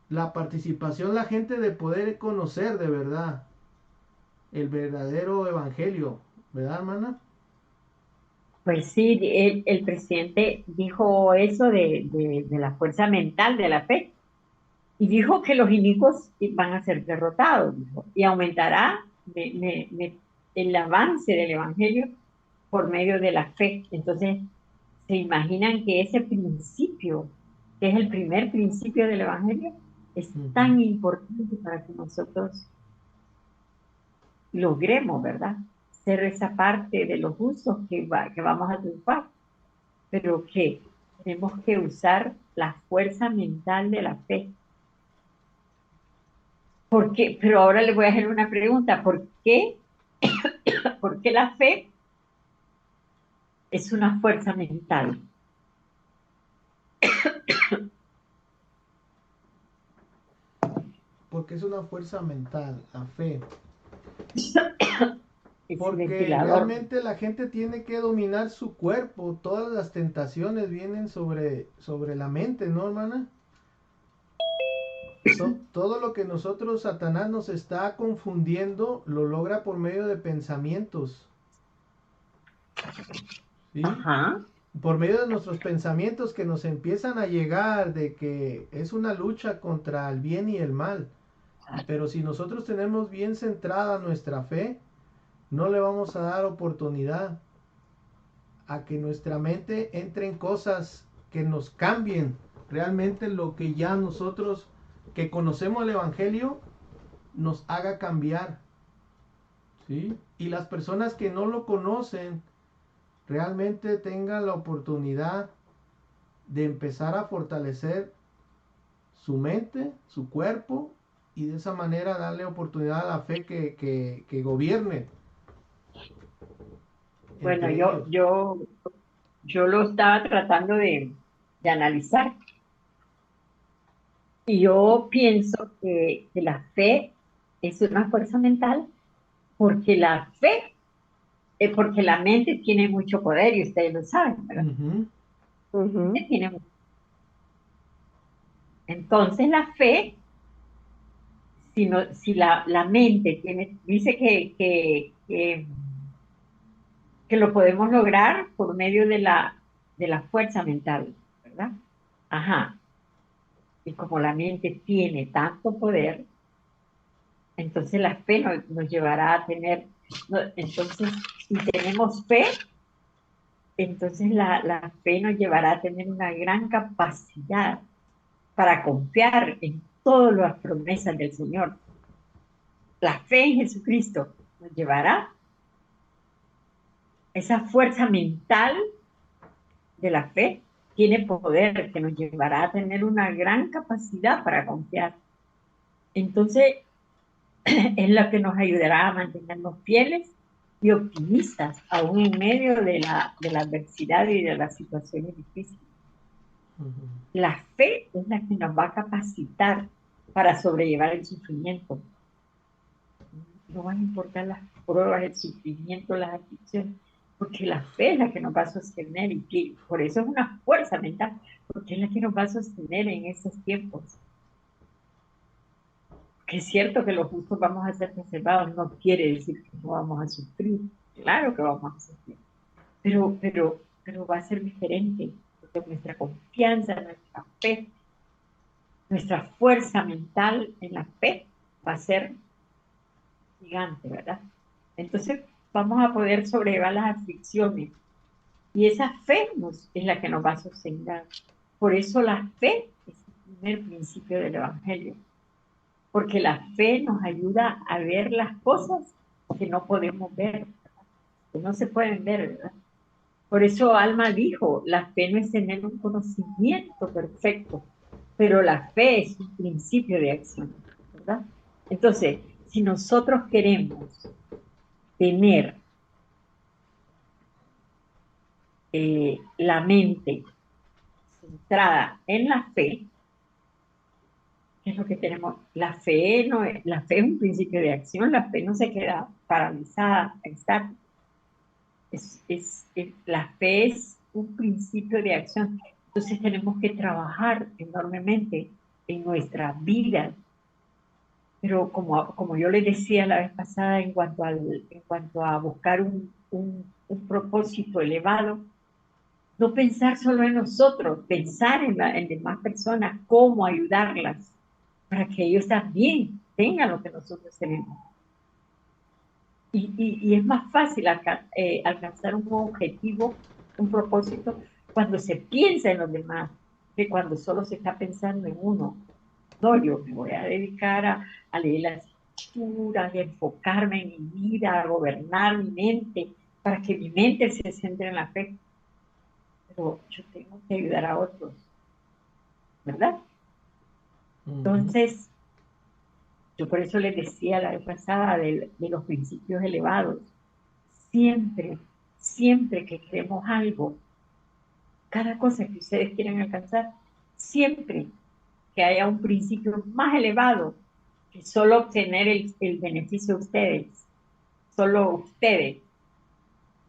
la participación la gente de poder conocer de verdad el verdadero Evangelio, ¿verdad, hermana? Pues sí, el presidente dijo eso de la fuerza mental de la fe y dijo que los inicuos van a ser derrotados, dijo, y aumentará el avance del evangelio por medio de la fe. Entonces, ¿se imaginan que ese principio, que es el primer principio del evangelio, es tan Ujú. importante para que nosotros logremos, ¿verdad? Ser esa parte de los justos que vamos a triunfar, pero que tenemos que usar la fuerza mental de la fe. ¿Por qué? Pero ahora le voy a hacer una pregunta. ¿Por qué? ¿Por qué la fe es una fuerza mental? Porque es una fuerza mental, la fe. Ese Porque ventilador. realmente la gente tiene que dominar su cuerpo. Todas las tentaciones vienen sobre la mente, ¿no, hermana? Todo lo que nosotros, Satanás, nos está confundiendo, lo logra por medio de pensamientos, ¿sí? Ajá. Por medio de nuestros pensamientos que nos empiezan a llegar de que es una lucha contra el bien y el mal. Pero si nosotros tenemos bien centrada nuestra fe, no le vamos a dar oportunidad a que nuestra mente entre en cosas que nos cambien realmente lo que ya nosotros que conocemos el Evangelio nos haga cambiar, ¿sí? Y las personas que no lo conocen realmente tengan la oportunidad de empezar a fortalecer su mente, su cuerpo y de esa manera darle oportunidad a la fe que gobierne Bueno, entre ellos. yo lo estaba tratando de analizar y yo pienso que la fe es una fuerza mental porque la fe, porque la mente tiene mucho poder y ustedes lo saben, ¿verdad? Ujú. La mente Ujú. tiene mucho. Entonces la fe si la mente tiene, dice que lo podemos lograr por medio de la fuerza mental, ¿verdad? Ajá. Y como la mente tiene tanto poder, entonces la fe nos llevará a tener, entonces, si tenemos fe, entonces la fe nos llevará a tener una gran capacidad para confiar en todas las promesas del Señor. La fe en Jesucristo nos llevará esa fuerza mental de la fe, tiene poder que nos llevará a tener una gran capacidad para confiar. Entonces, es lo que nos ayudará a mantenernos fieles y optimistas, aún en medio de la adversidad y de las situaciones difíciles. La fe es la que nos va a capacitar para sobrellevar el sufrimiento. No van a importar las pruebas, el sufrimiento, las aflicciones, porque la fe es la que nos va a sostener y que por eso es una fuerza mental, porque es la que nos va a sostener en estos tiempos. Que es cierto que los justos vamos a ser preservados, no quiere decir que no vamos a sufrir, claro que vamos a sufrir, pero va a ser diferente, porque nuestra confianza, nuestra fe, nuestra fuerza mental en la fe va a ser gigante, ¿verdad? Entonces vamos a poder sobrellevar las aflicciones y esa fe es la que nos va a sostener. Por eso la fe es el primer principio del Evangelio, porque la fe nos ayuda a ver las cosas que no podemos ver, que no se pueden ver, ¿verdad? Por eso Alma dijo, la fe no es tener un conocimiento perfecto, pero la fe es un principio de acción, ¿verdad? Entonces, si nosotros queremos tener la mente centrada en la fe, ¿qué es lo que tenemos? La fe, no es, la fe es un principio de acción, la fe no se queda paralizada, estática. La fe es un principio de acción. Entonces tenemos que trabajar enormemente en nuestra vida. Pero como yo les decía la vez pasada en cuanto a buscar un propósito elevado, no pensar solo en nosotros, pensar en demás personas, cómo ayudarlas para que ellos también tengan lo que nosotros tenemos. Y es más fácil alcanzar un objetivo, un propósito, cuando se piensa en los demás, que cuando solo se está pensando en uno. No, yo me voy a dedicar a leer las escrituras, a enfocarme en mi vida, a gobernar mi mente, para que mi mente se centre en la fe. Pero yo tengo que ayudar a otros, ¿verdad? Entonces, yo por eso les decía la vez pasada de los principios elevados. Siempre, siempre que queremos algo, cada cosa que ustedes quieren alcanzar, siempre que haya un principio más elevado que solo obtener el beneficio de ustedes, solo ustedes.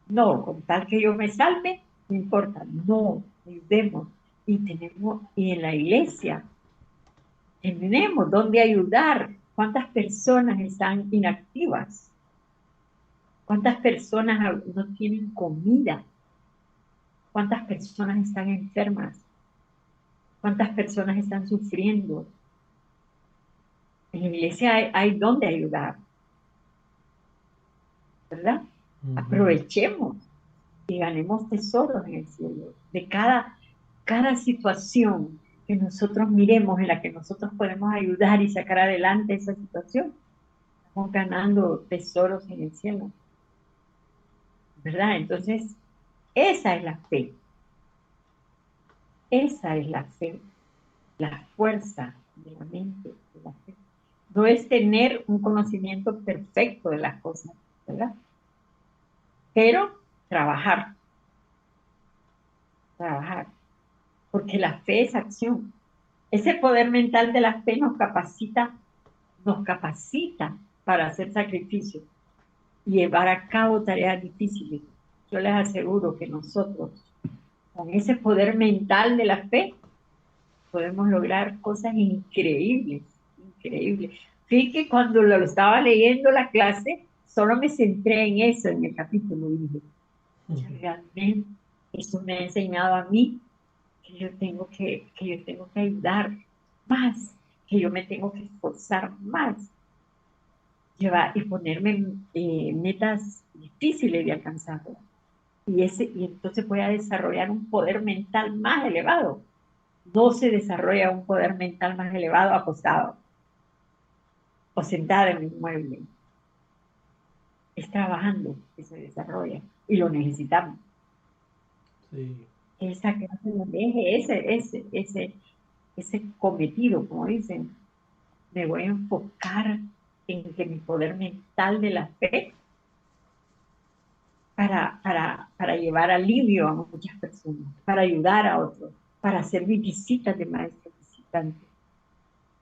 No, con tal que yo me salve, no importa, no, ayudemos. Y en la iglesia tenemos donde ayudar. ¿Cuántas personas están inactivas? ¿Cuántas personas no tienen comida? ¿Cuántas personas están enfermas? ¿Cuántas personas están sufriendo? En la iglesia hay donde ayudar, ¿verdad? Aprovechemos y ganemos tesoros en el cielo. De cada situación que nosotros miremos en la que nosotros podemos ayudar y sacar adelante esa situación, estamos ganando tesoros en el cielo, ¿verdad? Entonces, esa es la fe. Esa es la fe, la fuerza de la mente, de la fe. No es tener un conocimiento perfecto de las cosas, ¿verdad? Pero trabajar, trabajar, porque la fe es acción. Ese poder mental de la fe nos capacita para hacer sacrificios y llevar a cabo tareas difíciles. Yo les aseguro que nosotros, con ese poder mental de la fe, podemos lograr cosas increíbles, increíbles. fíjate que cuando lo estaba leyendo la clase, solo me centré en eso, en el capítulo, y dije, realmente eso me ha enseñado a mí que yo tengo que ayudar más, que yo me tengo que esforzar más, llevar y ponerme metas difíciles de alcanzar. Y entonces voy a desarrollar un poder mental más elevado. No se desarrolla un poder mental más elevado acostado o sentado en un mueble. Es trabajando que se desarrolla y lo necesitamos. Sí, Esa clase nos deje ese cometido, como dicen. Me voy a enfocar en que mi poder mental de la fe para llevar alivio a muchas personas, para ayudar a otros, para hacer mis visitas de maestros visitantes,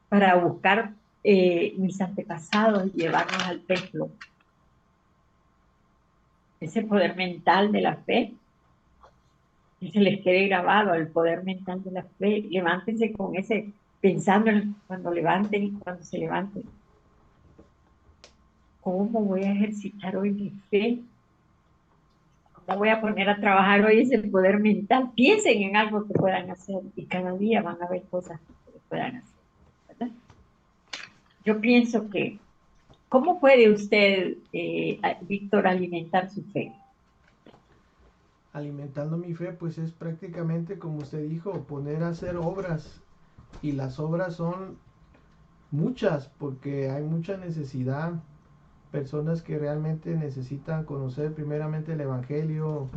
para buscar mis antepasados y llevarlos al templo. Ese poder mental de la fe, que se les quede grabado el poder mental de la fe. Levántense con ese, pensando cuando levanten y cuando se levanten. ¿Cómo voy a ejercitar hoy mi fe? ¿Cómo voy a poner a trabajar hoy ese poder mental? Piensen en algo que puedan hacer y cada día van a ver cosas que puedan hacer, ¿verdad? Yo pienso que, ¿cómo puede usted, Víctor, alimentar su fe? alimentando mi fe, pues es prácticamente como usted dijo, poner a hacer obras. Y las obras son muchas, porque hay mucha necesidad. Personas que realmente necesitan conocer primeramente el Evangelio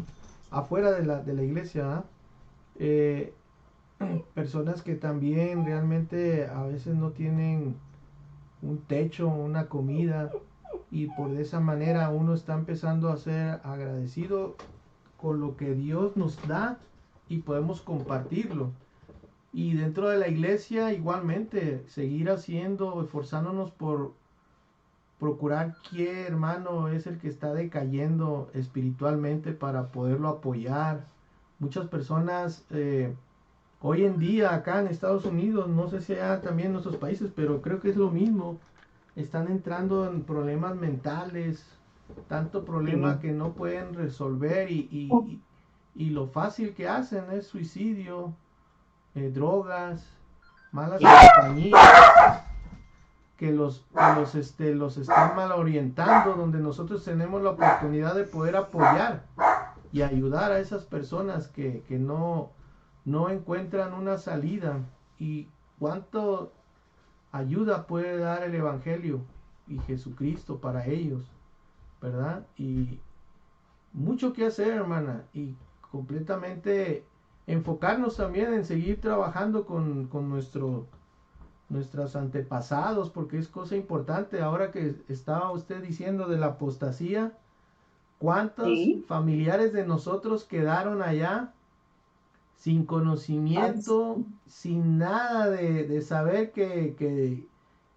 afuera de la iglesia. ¿Ah? Eh, Personas que también realmente a veces no tienen un techo, una comida, y por esa manera uno está empezando a ser agradecido con lo que Dios nos da y podemos compartirlo. Y dentro de la iglesia igualmente seguir haciendo, esforzándonos por procurar qué hermano es el que está decayendo espiritualmente para poderlo apoyar. Muchas personas hoy en día acá en Estados Unidos, no sé si hay también en otros países, pero creo que es lo mismo, están entrando en problemas mentales, tanto problema Sí. que no pueden resolver y lo fácil que hacen es suicidio, drogas, malas compañías, los están mal orientando, donde nosotros tenemos la oportunidad de poder apoyar y ayudar a esas personas que no encuentran una salida. Y cuánto ayuda puede dar el Evangelio y Jesucristo para ellos, ¿verdad? Y mucho que hacer, hermana, y completamente enfocarnos también en seguir trabajando con nuestros antepasados, porque es cosa importante. Ahora que estaba usted diciendo de la apostasía, ¿cuántos Sí. familiares de nosotros quedaron allá sin Ay, conocimiento, sin nada de saber que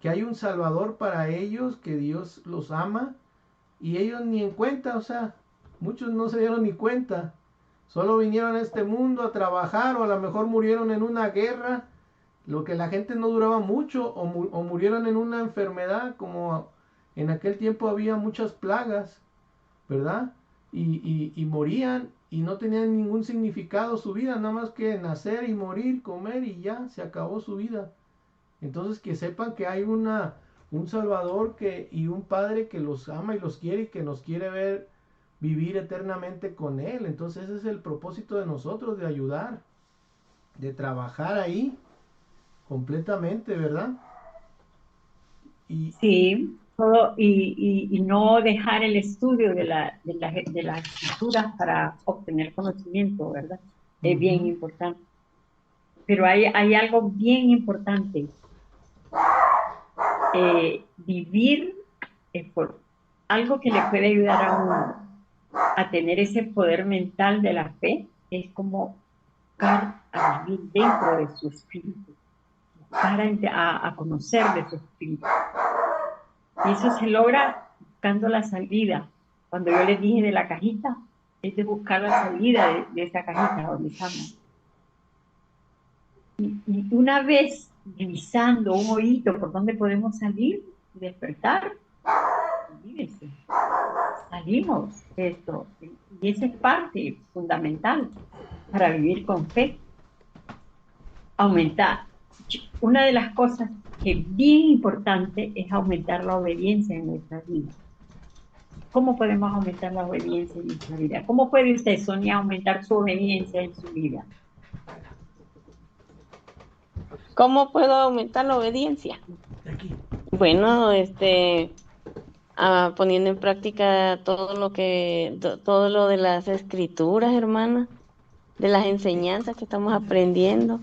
hay un Salvador para ellos, que Dios los ama, y ellos ni en cuenta, o sea, muchos no se dieron ni cuenta, solo vinieron a este mundo a trabajar o a lo mejor murieron en una guerra, lo que la gente no duraba mucho, o murieron en una enfermedad, como en aquel tiempo había muchas plagas, ¿verdad? Y morían y no tenían ningún significado su vida, nada más que nacer y morir, comer y ya, se acabó su vida. Entonces que sepan que hay un Salvador y un Padre que los ama y los quiere y que nos quiere ver vivir eternamente con Él. Entonces ese es el propósito de nosotros, de ayudar, de trabajar ahí completamente, ¿verdad? Y sí, y no dejar el estudio de las escrituras para obtener conocimiento, ¿verdad? Es bien ujú, importante. Pero hay algo bien importante, vivir por algo que le puede ayudar a uno a tener ese poder mental de la fe, es como buscar a vivir dentro de su espíritu, buscar a conocer de su espíritu. Y eso se logra buscando la salida. Cuando yo les dije de la cajita, es de buscar la salida de esa cajita donde estamos. Y una vez divisando un hoyito por donde podemos salir, despertar, olvídese, salimos de esto. Y esa es parte fundamental para vivir con fe. Aumentar. Una de las cosas que es bien importante es aumentar la obediencia en nuestra vida. ¿Cómo podemos aumentar la obediencia en nuestra vida? ¿Cómo puede usted, Sonia, aumentar su obediencia en su vida? ¿Cómo puedo aumentar la obediencia? Bueno, poniendo en práctica todo lo de las escrituras, hermana, de las enseñanzas que estamos aprendiendo.